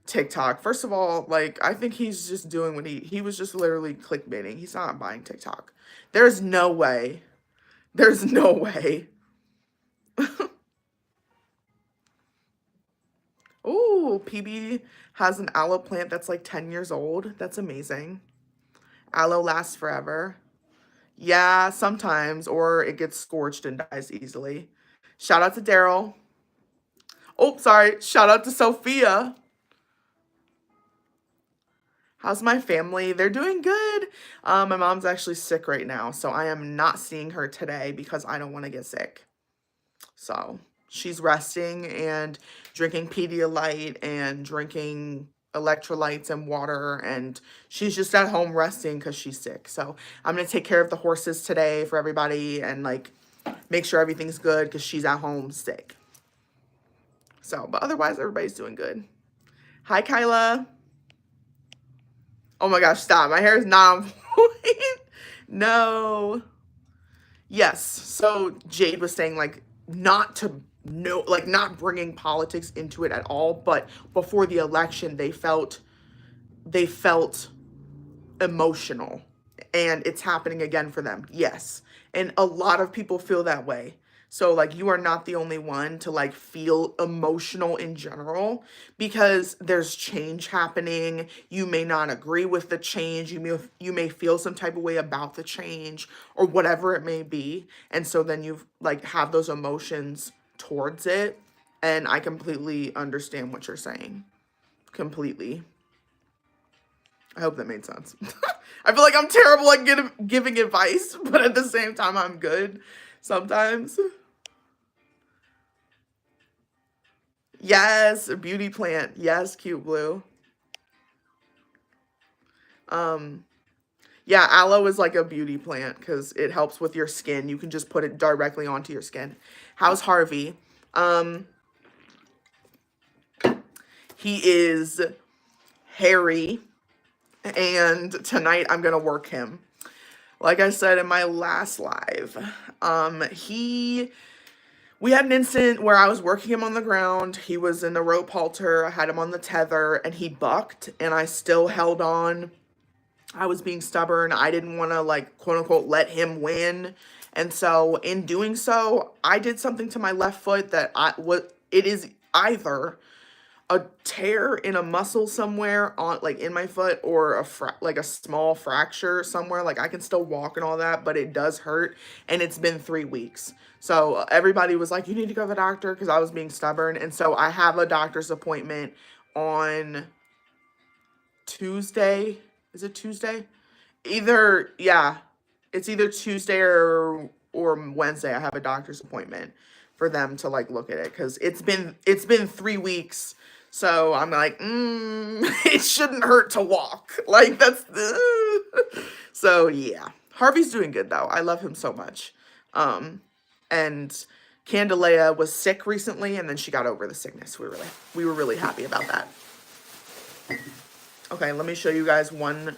TikTok. First of all, like I think he's just doing what he was just literally clickbaiting. He's not buying TikTok. There's no way. There's no way. Ooh, PB has an aloe plant that's like 10 years old. That's amazing. Aloe lasts forever. Yeah, sometimes, or it gets scorched and dies easily. Shout out to Daryl. Oh, sorry. Shout out to Sophia. How's my family? They're doing good. My mom's actually sick right now, so I am not seeing her today because I don't want to get sick. So she's resting and drinking Pedialyte and drinking electrolytes and water, and she's just at home resting because she's sick. So I'm going to take care of the horses today for everybody and like make sure everything's good because she's at home sick. So, but otherwise everybody's doing good. Hi, Kyla. Oh my gosh, stop. My hair is not on point. No. Yes. So Jade was saying like not to no like not bringing politics into it at all, but before the election they felt emotional, and it's happening again for them. Yes. And a lot of people feel that way. So like you are not the only one to like feel emotional in general, because there's change happening. You may not agree with the change. You may feel some type of way about the change or whatever it may be. And so then you like have those emotions towards it. And I completely understand what you're saying. Completely. I hope that made sense. I feel like I'm terrible at giving advice, but at the same time, I'm good sometimes. Yes, a beauty plant. Yes, cute blue. Um, yeah, aloe is like a beauty plant because it helps with your skin. You can just put it directly onto your skin. How's Harvey? Um, he is hairy, and tonight I'm gonna work him. Like I said in my last live, he we had an incident where I was working him on the ground. He was in the rope halter. I had him on the tether, and he bucked, and I still held on. I was being stubborn. I didn't want to, like, quote unquote, let him win. And so in doing so, I did something to my left foot that it is either a tear in a muscle somewhere on, like, in my foot, or like a small fracture somewhere. Like, I can still walk and all that, but it does hurt, and it's been 3 weeks. So everybody was like, you need to go to the doctor, because I was being stubborn. And so I have a doctor's appointment on Tuesday. Is it Tuesday? Either, yeah, it's either Tuesday or Wednesday. I have a doctor's appointment for them to, like, look at it, because it's been 3 weeks. So I'm like, it shouldn't hurt to walk. Like, that's the so yeah. Harvey's doing good though. I love him so much. And Candelea was sick recently, and then she got over the sickness. We were really happy about that. Okay, let me show you guys one.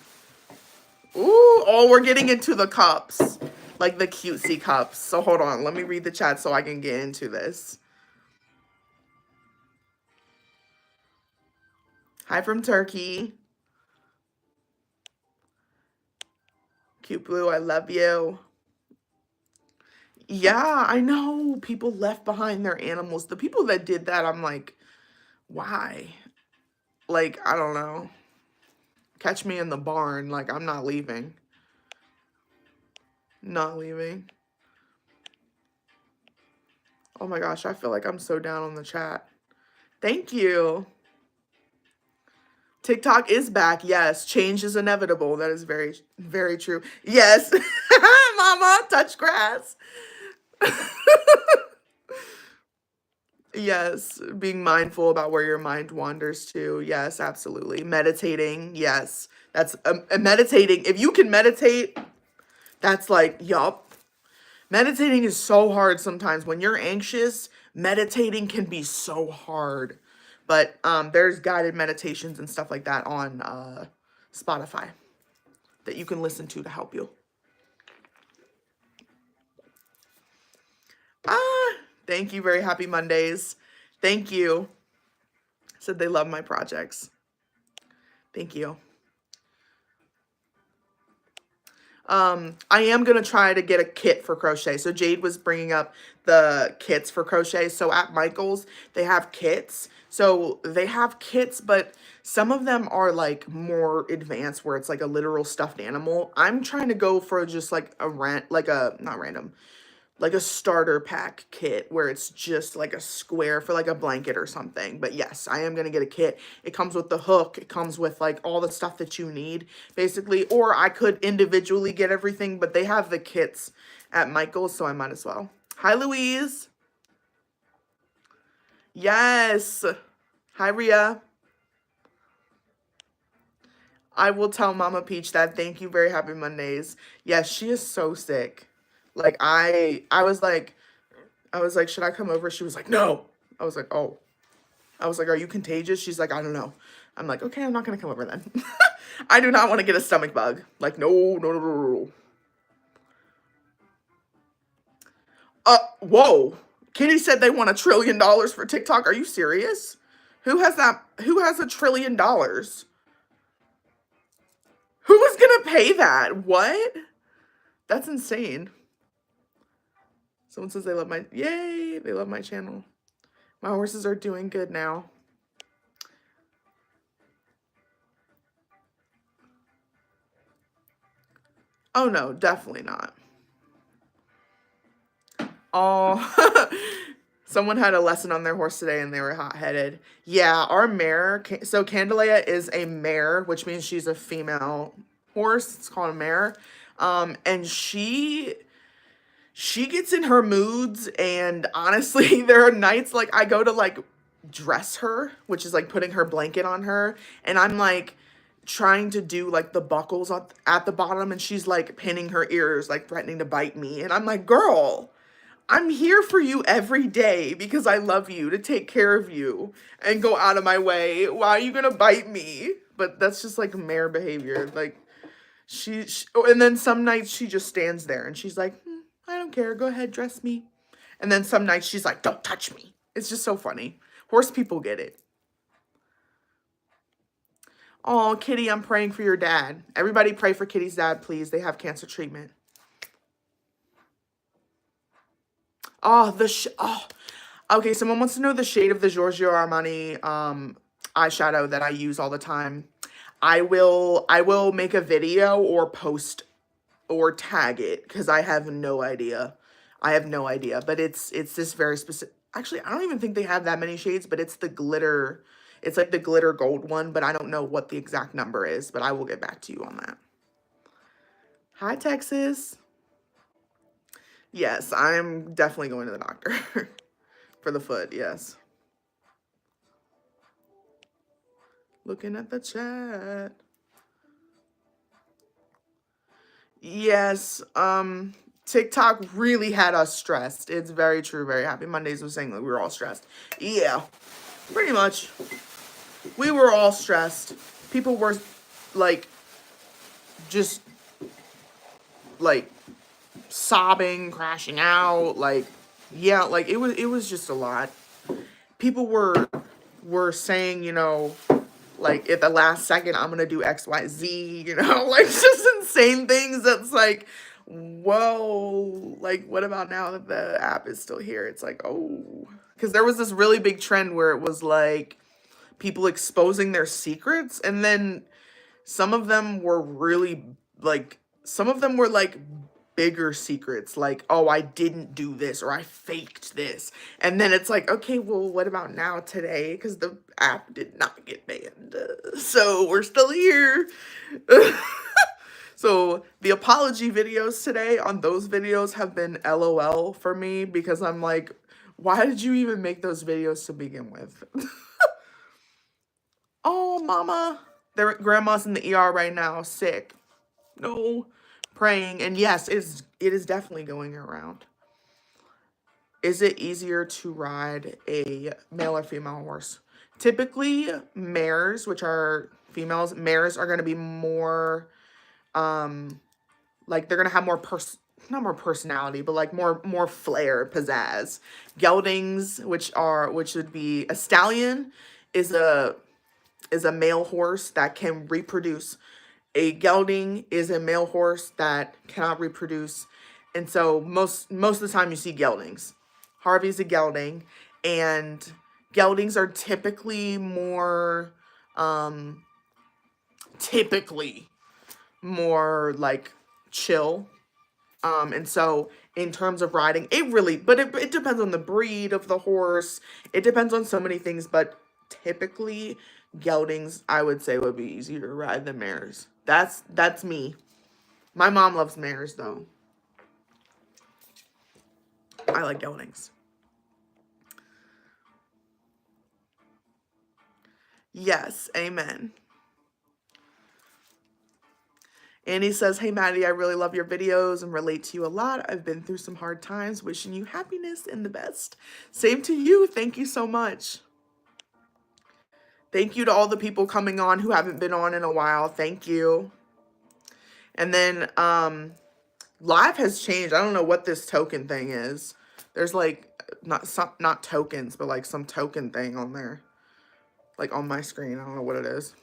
Ooh, oh, we're getting into the cups. Like the cutesy cups. So hold on, let me read the chat so I can get into this. Hi from Turkey. Cute Blue, I love you. Yeah, I know. People left behind their animals. The people that did that, I'm like, why? Like, I don't know. Catch me in the barn. Like, I'm not leaving. Not leaving. Oh my gosh, I feel like I'm so down on the chat. Thank you. TikTok is back. Yes, change is inevitable. That is very, very true. Yes. Mama, touch grass. Yes, being mindful about where your mind wanders to. Yes, absolutely. Meditating. Yes. That's meditating. If you can meditate, that's like, yup. Meditating is so hard sometimes. When you're anxious, meditating can be so hard. But there's guided meditations and stuff like that on Spotify that you can listen to help you. Thank you. Very happy Mondays. Thank you. Said they love my projects. Thank you. I am going to try to get a kit for crochet. So Jade was bringing up the kits for crochet. So at Michael's, they have kits. So they have kits, but some of them are like more advanced where it's like a literal stuffed animal. I'm trying to go for just like not random, like a starter pack kit where it's just like a square for like a blanket or something. But yes, I am going to get a kit. It comes with the hook. It comes with like all the stuff that you need basically, or I could individually get everything, but they have the kits at Michael's, so I might as well. Hi, Louise. Yes. Hi, Ria. I will tell Mama Peach that. Thank you. Very happy Mondays. Yes, she is so sick. Like I was like, should I come over? She was like, no. I was like, oh. I was like, are you contagious? She's like, I don't know. I'm like, okay, I'm not gonna come over then. I do not want to get a stomach bug. Like, no, no, no, no, no. Whoa. Kitty said they want $1 trillion for TikTok. Are you serious? Who has that? Who has $1 trillion? Who is gonna pay that? What? That's insane. Someone says they love yay, they love my channel. My horses are doing good now. Oh no, definitely not. Oh, someone had a lesson on their horse today and they were hot-headed. Yeah, our mare, so Candelea is a mare, which means she's a female horse. It's called a mare. And she gets in her moods, and honestly, there are nights like I go to like dress her, which is like putting her blanket on her, and I'm like, trying to do like the buckles at the bottom, and she's like pinning her ears, like threatening to bite me. And I'm like, girl, I'm here for you every day because I love you, to take care of you and go out of my way. Why are you gonna bite me? But that's just like mare behavior. Like oh, and then some nights she just stands there and she's like, I don't care. Go ahead, dress me. And then some nights she's like, don't touch me. It's just so funny. Horse people get it. Oh, Kitty, I'm praying for your dad. Everybody pray for Kitty's dad, please. They have cancer treatment. Oh, okay, someone wants to know the shade of the Giorgio Armani eyeshadow that I use all the time. I will make a video or post or tag it because I have no idea. I have no idea, but it's this very specific. Actually, I don't even think they have that many shades, but it's the glitter. It's like the glitter gold one, but I don't know what the exact number is, but I will get back to you on that. Hi, Texas. Yes, I'm definitely going to the doctor for the foot, yes. Looking at the chat. Yes, TikTok really had us stressed. It's very true, very happy. Mondays was saying that we were all stressed. Yeah, pretty much. We were all stressed. People were like, just like sobbing, crashing out, like, yeah, like it was just a lot. People were saying, you know, like at the last second, I'm gonna do XYZ, you know, like just insane things that's like, whoa, like what about now that the app is still here? It's like, oh, because there was this really big trend where it was like people exposing their secrets, and then some of them were really like, some of them were like bigger secrets, like, oh, I didn't do this or I faked this. And then it's like, okay, well, what about now today? Because the app did not get banned. So we're still here. So the apology videos today on those videos have been LOL for me because I'm like, why did you even make those videos to begin with? Oh, mama. Their grandma's in the ER right now, sick. No, praying. And yes, it is definitely going around. Is it easier to ride a male or female horse? Typically, mares, which are females, mares are going to be more, like they're going to have more not more personality, but like more flair, pizzazz. Geldings, which would be a stallion, is a male horse that can reproduce. A gelding is a male horse that cannot reproduce. And so most of the time you see geldings. Harvey's a gelding, and geldings are typically more like chill. And so in terms of riding, it depends on the breed of the horse. It depends on so many things, but typically geldings, I would say, would be easier to ride than mares. That's me. My mom loves mares though. I like geldings. Yes, amen. Annie says, hey, Maddie, I really love your videos and relate to you a lot. I've been through some hard times. Wishing you happiness and the best. Same to you. Thank you so much. Thank you to all the people coming on who haven't been on in a while. Thank you. And then live has changed. I don't know what this token thing is. There's like not tokens, but like some token thing on there. Like on my screen. I don't know what it is.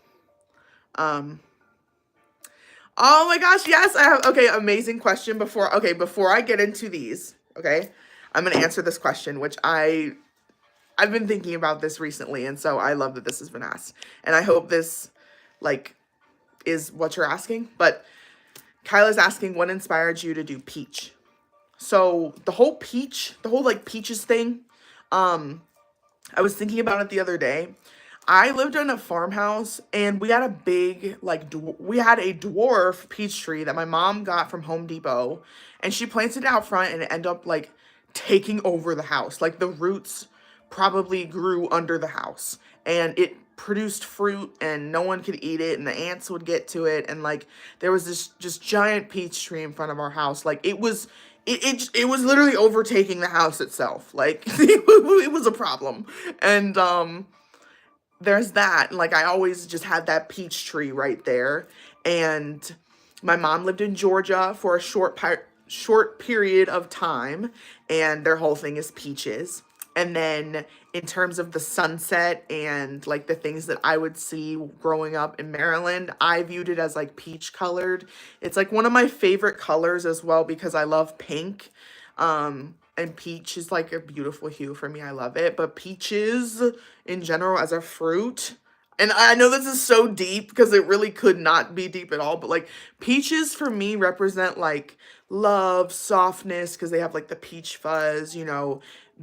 Oh my gosh, yes, I have, okay, amazing question before I get into these, okay, I'm going to answer this question, which I've been thinking about this recently, and so I love that this has been asked, and I hope this, like, is what you're asking, but Kyla's asking, what inspired you to do peach? So, the whole like, peaches thing, I was thinking about it the other day. I lived in a farmhouse, and we had a big, like, we had a dwarf peach tree that my mom got from Home Depot, and she planted it out front, and it ended up, like, taking over the house. Like, the roots probably grew under the house, and it produced fruit and no one could eat it and the ants would get to it, and like there was this just giant peach tree in front of our house. Like it was literally overtaking the house itself. Like it was a problem. And there's that. Like I always just had that peach tree right there. And my mom lived in Georgia for a short period of time, and their whole thing is peaches. And then in terms of the sunset and like the things that I would see growing up in Maryland, I viewed it as like peach colored. It's like one of my favorite colors as well because I love pink. And peach is like a beautiful hue for me. I love it. But peaches in general as a fruit, and I know this is so deep because it really could not be deep at all, but like peaches for me represent like love, softness, because they have like the peach fuzz, you know,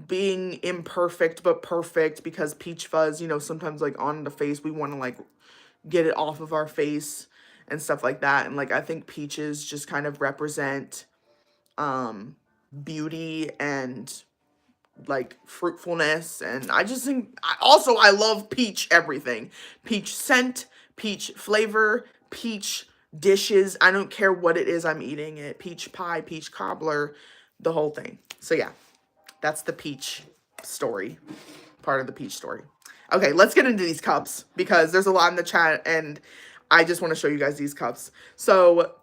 being imperfect but perfect, because peach fuzz, you know, sometimes like on the face we want to like get it off of our face and stuff like that. And like I think peaches just kind of represent beauty and like fruitfulness. And I just think I love peach everything. Peach scent, peach flavor, peach dishes. I don't care what it is I'm eating it. Peach pie, peach cobbler, the whole thing. So yeah, that's the peach story, part of the peach story. Okay, let's get into these cups because there's a lot in the chat and I just want to show you guys these cups. So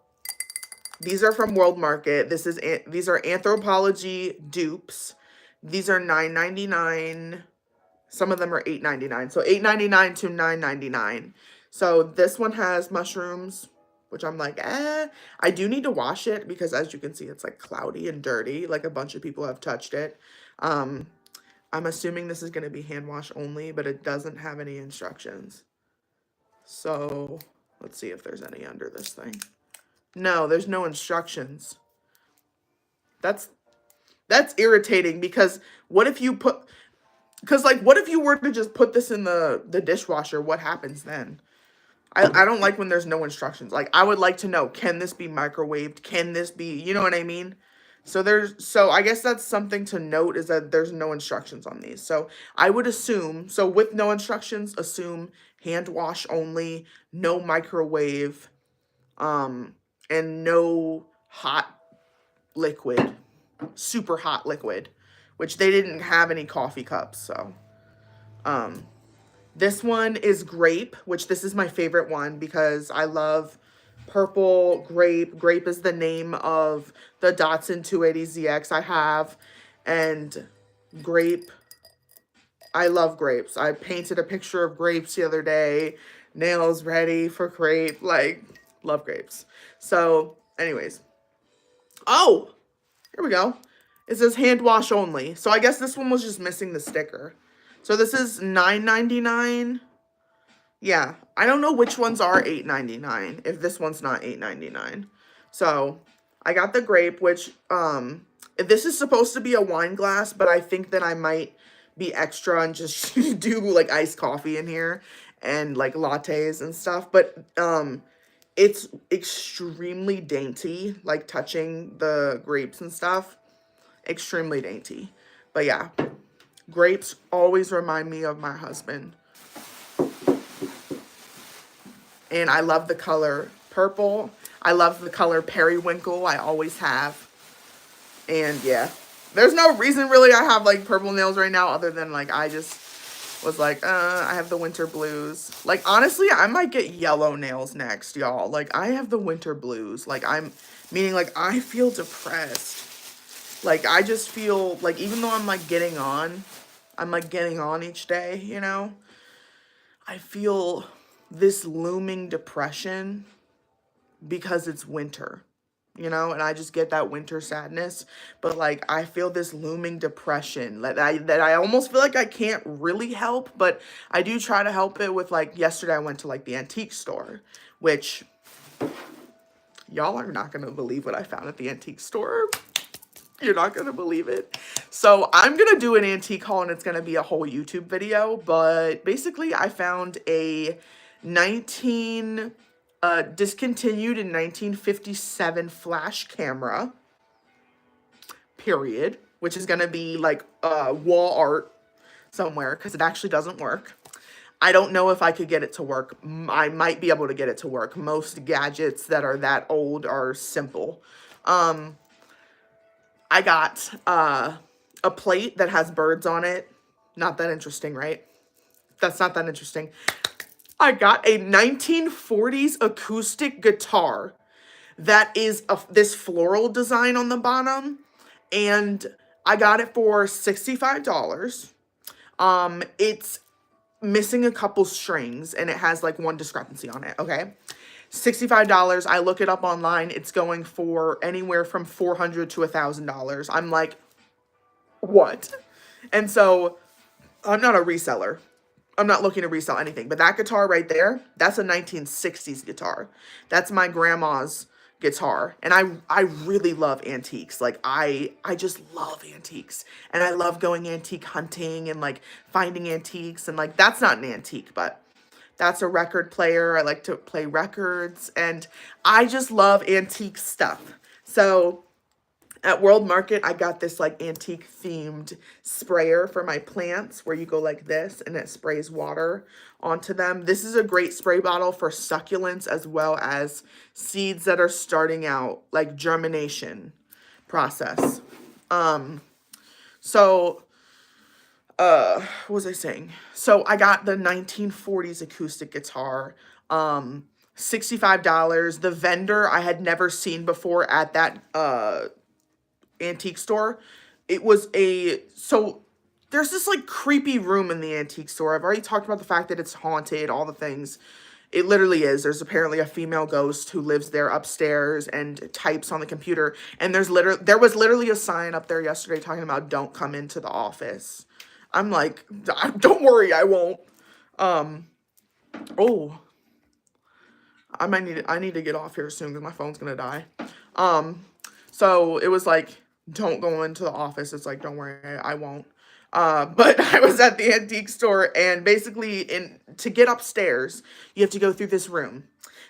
these are from World Market. These are Anthropology dupes. These are $9.99. Some of them are $8.99. So $8.99 to $9.99. So this one has mushrooms, which I'm like, eh. I do need to wash it because as you can see, it's like cloudy and dirty. Like a bunch of people have touched it. I'm assuming this is going to be hand wash only, but it doesn't have any instructions. So let's see if there's any under this thing. No, there's no instructions. That's irritating because what if you put, because like what if you were to just put this in the dishwasher? What happens then? I don't like when there's no instructions. Like I would like to know, can this be microwaved? Can this be, you know what I mean? So I guess that's something to note, is that there's no instructions on these. So I would assume, so with no instructions, assume hand wash only, no microwave, and no hot liquid, super hot liquid, which they didn't have any coffee cups. So this one is grape, which this is my favorite one because I love purple grape. Grape is the name of the Datsun 280ZX I have, and grape, I love grapes. I painted a picture of grapes the other day. Nails ready for grape. Like, love grapes. So, anyways. Oh, here we go. It says hand wash only. So I guess this one was just missing the sticker. So this is $9.99. Yeah, I don't know which ones are $8.99 if this one's not $8.99. So I got the grape, which this is supposed to be a wine glass, but I think that I might be extra and just do like iced coffee in here and like lattes and stuff. But it's extremely dainty, like touching the grapes and stuff. Extremely dainty. But yeah, grapes always remind me of my husband. And I love the color purple. I love the color periwinkle. I always have. And yeah, there's no reason really I have like purple nails right now other than like I just was like, I have the winter blues. Like, honestly, I might get yellow nails next, y'all. Like, I have the winter blues. Like, meaning like I feel depressed. Like, I just feel like even though I'm like getting on each day, you know, I feel this looming depression because it's winter, you know, and I just get that winter sadness. But like I feel this looming depression that I almost feel like I can't really help, but I do try to help it with, like, yesterday I went to like the antique store, which y'all are not gonna believe what I found at the antique store. You're not gonna believe it. So I'm gonna do an antique haul and it's gonna be a whole YouTube video, but basically I found a discontinued in 1957 flash camera, period, which is gonna be like wall art somewhere because it actually doesn't work. I don't know if I could get it to work. I might be able to get it to work. Most gadgets that are that old are simple. Um, I got a plate that has birds on it. Not that interesting, right? That's not that interesting. I got a 1940s acoustic guitar that is this floral design on the bottom, and I got it for $65. It's missing a couple strings and it has like one discrepancy on it, okay? $65. I look it up online. It's going for anywhere from $400 to $1,000. I'm like, what? And so I'm not a reseller. I'm not looking to resell anything. But that guitar right there, that's a 1960s guitar. That's my grandma's guitar. And I really love antiques. Like I just love antiques. And I love going antique hunting and like finding antiques, and like that's not an antique, but that's a record player. I like to play records and I just love antique stuff. So at World Market, I got this like antique themed sprayer for my plants where you go like this and it sprays water onto them. This is a great spray bottle for succulents as well as seeds that are starting out, like germination process. So what was I saying? So I got the 1940s acoustic guitar. $65. The vendor I had never seen before at that antique store. It was so there's this like creepy room in the antique store. I've already talked about the fact that it's haunted, all the things. It literally is. There's apparently a female ghost who lives there upstairs and types on the computer. And there was literally a sign up there yesterday talking about don't come into the office. I'm like, don't worry, I won't. Oh, I need to get off here soon because my phone's gonna die. So it was like, don't go into the office. It's like, don't worry, I won't. But I was at the antique store, and basically to get upstairs, you have to go through this room.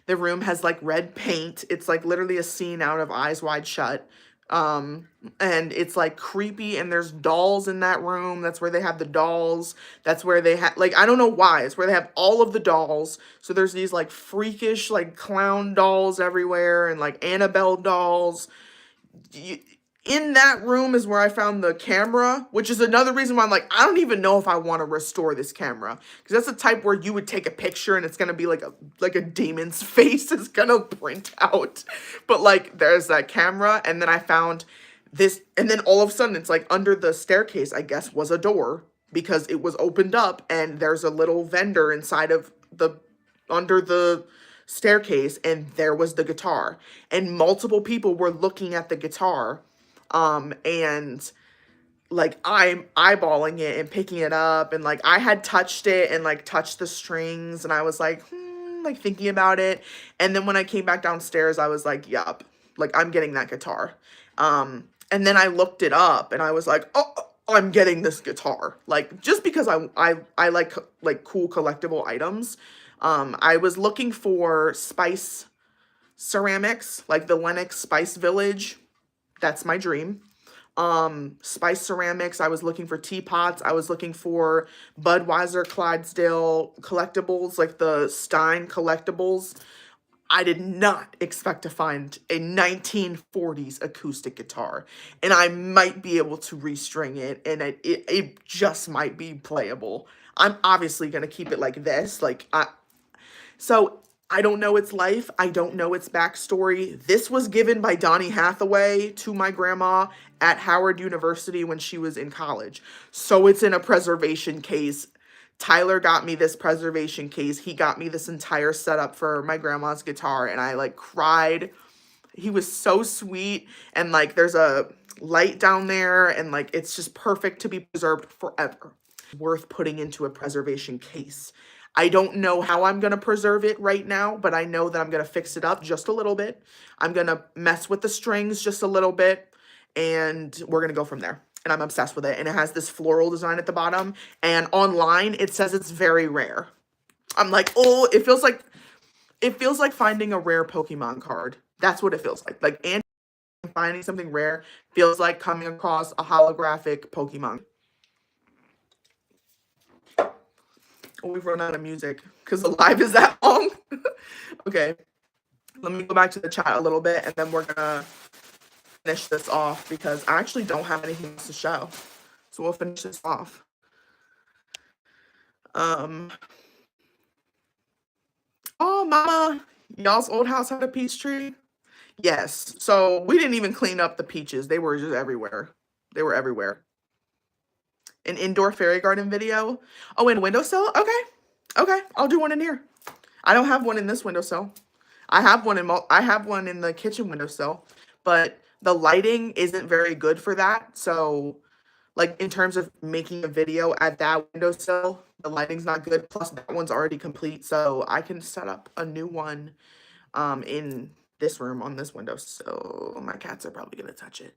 The room has like red paint. It's like literally a scene out of Eyes Wide Shut. And it's like creepy, and there's dolls in that room. That's where they have the dolls. That's where they have, like, I don't know why. It's where they have all of the dolls. So there's these like freakish like clown dolls everywhere and like Annabelle dolls. In that room is where I found the camera, which is another reason why I'm like, I don't even know if I want to restore this camera, because that's the type where you would take a picture and it's gonna be like a demon's face is gonna print out. But like there's that camera, and then I found this, and then all of a sudden it's like under the staircase, I guess, was a door because it was opened up, and there's a little vendor inside of under the staircase, and there was the guitar, and multiple people were looking at the guitar, and like I'm eyeballing it and picking it up, and like I had touched it and like touched the strings, and I was like, like thinking about it. And then when I came back downstairs, I was like, yup, like I'm getting that guitar. And then I looked it up and I was like, oh, I'm getting this guitar. Like just because I like cool collectible items. I was looking for spice ceramics, like the Lennox Spice Village. That's my dream. Spice ceramics. I was looking for teapots. I was looking for Budweiser Clydesdale collectibles, like the Stein collectibles. I did not expect to find a 1940s acoustic guitar, and I might be able to restring it, and it just might be playable. I'm obviously gonna keep it like this, so I don't know its life. I don't know its backstory. This was given by Donny Hathaway to my grandma at Howard University when she was in college. So it's in a preservation case. Tyler got me this preservation case. He got me this entire setup for my grandma's guitar, and I like cried. He was so sweet, and like there's a light down there, and like it's just perfect to be preserved forever. Worth putting into a preservation case. I don't know how I'm going to preserve it right now, but I know that I'm going to fix it up just a little bit. I'm going to mess with the strings just a little bit, and we're going to go from there. And I'm obsessed with it. And it has this floral design at the bottom, and online it says it's very rare. I'm like, oh, it feels like finding a rare Pokemon card. That's what it feels like. And finding something rare feels like coming across a holographic Pokemon. We've run out of music because the live is that long. Okay, let me go back to the chat a little bit and then we're gonna finish this off because I actually don't have anything else to show. So we'll finish this off. Oh, mama, y'all's old house had a peach tree? Yes. So we didn't even clean up the peaches. They were just everywhere. They were everywhere. An indoor fairy garden video. Oh, in windowsill? Okay. Okay. I'll do one in here. I don't have one in this windowsill. I have one in the kitchen windowsill, but the lighting isn't very good for that. So like in terms of making a video at that windowsill, the lighting's not good. Plus that one's already complete. So I can set up a new one in this room on this windowsill. My cats are probably gonna touch it.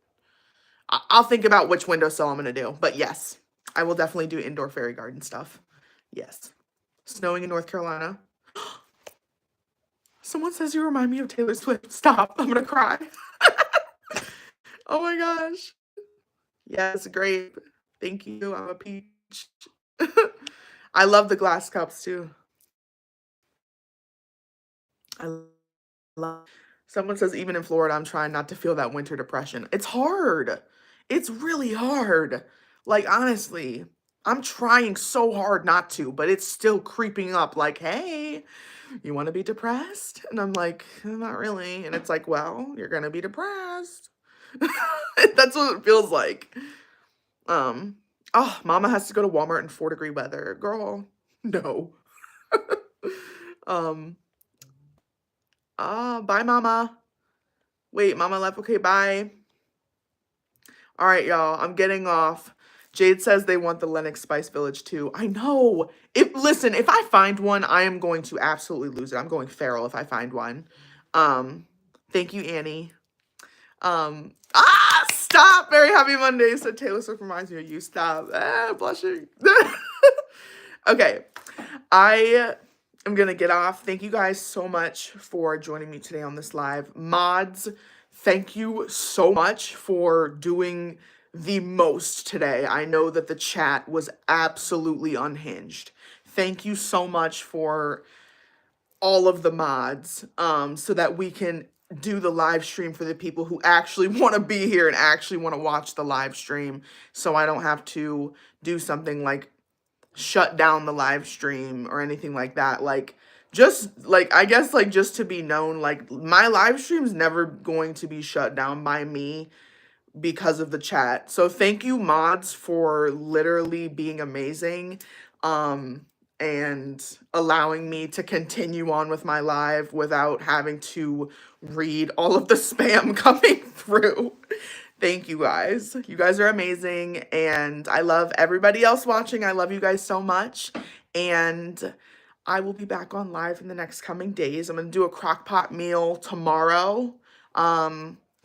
I'll think about which windowsill I'm gonna do. But yes, I will definitely do indoor fairy garden stuff. Yes. Snowing in North Carolina. Someone says you remind me of Taylor Swift. Stop. I'm gonna cry. Oh my gosh. Yes, great. Thank you. I'm a peach. I love the glass cups too. I love. Someone says even in Florida, I'm trying not to feel that winter depression. It's hard. It's really hard. Like honestly, I'm trying so hard not to, but it's still creeping up like, "Hey, you want to be depressed?" And I'm like, "Not really." And it's like, "Well, you're going to be depressed." That's what it feels like. Oh, mama has to go to Walmart in 4-degree weather. Girl, no. um, bye, mama. Wait, mama left. Okay, bye. All right, y'all, I'm getting off. Jade says they want the Lennox Spice Village too. I know. Listen, if I find one, I am going to absolutely lose it. I'm going feral if I find one. Thank you, Annie. Stop. Very happy Monday. Said Taylor Swift reminds me of you. Stop. Blushing. Okay. I am going to get off. Thank you guys so much for joining me today on this live. Mods, thank you so much for doing the most today. I know that the chat was absolutely unhinged. Thank you so much for all of the mods, so that we can do the live stream for the people who actually want to be here and actually want to watch the live stream, so I don't have to do something like shut down the live stream or anything like that. Like, just like, I guess, like, just to be known, like, my live stream's never going to be shut down by me because of the chat. So thank you, mods, for literally being amazing, and allowing me to continue on with my live without having to read all of the spam coming through. Thank you guys. You guys are amazing, and I love everybody else watching. I love you guys so much, and I will be back on live in the next coming days. I'm going to do a crock pot meal tomorrow.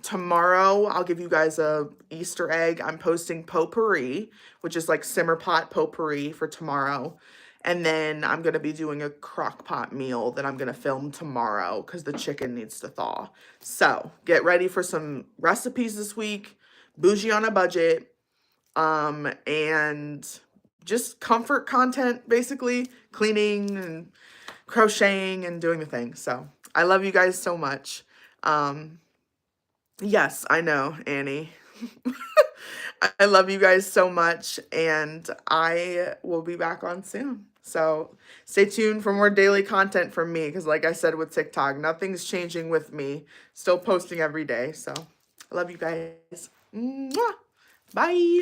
Tomorrow, I'll give you guys a Easter egg. I'm posting potpourri, which is like simmer pot potpourri for tomorrow. And then I'm going to be doing a crock pot meal that I'm going to film tomorrow because the chicken needs to thaw. So get ready for some recipes this week, bougie on a budget, and just comfort content, basically, cleaning and crocheting and doing the thing. So I love you guys so much. Yes, I know, Annie. I love you guys so much, and I will be back on soon. So stay tuned for more daily content from me, because like I said with TikTok, nothing's changing with me. Still posting every day. So I love you guys. Mwah! Bye.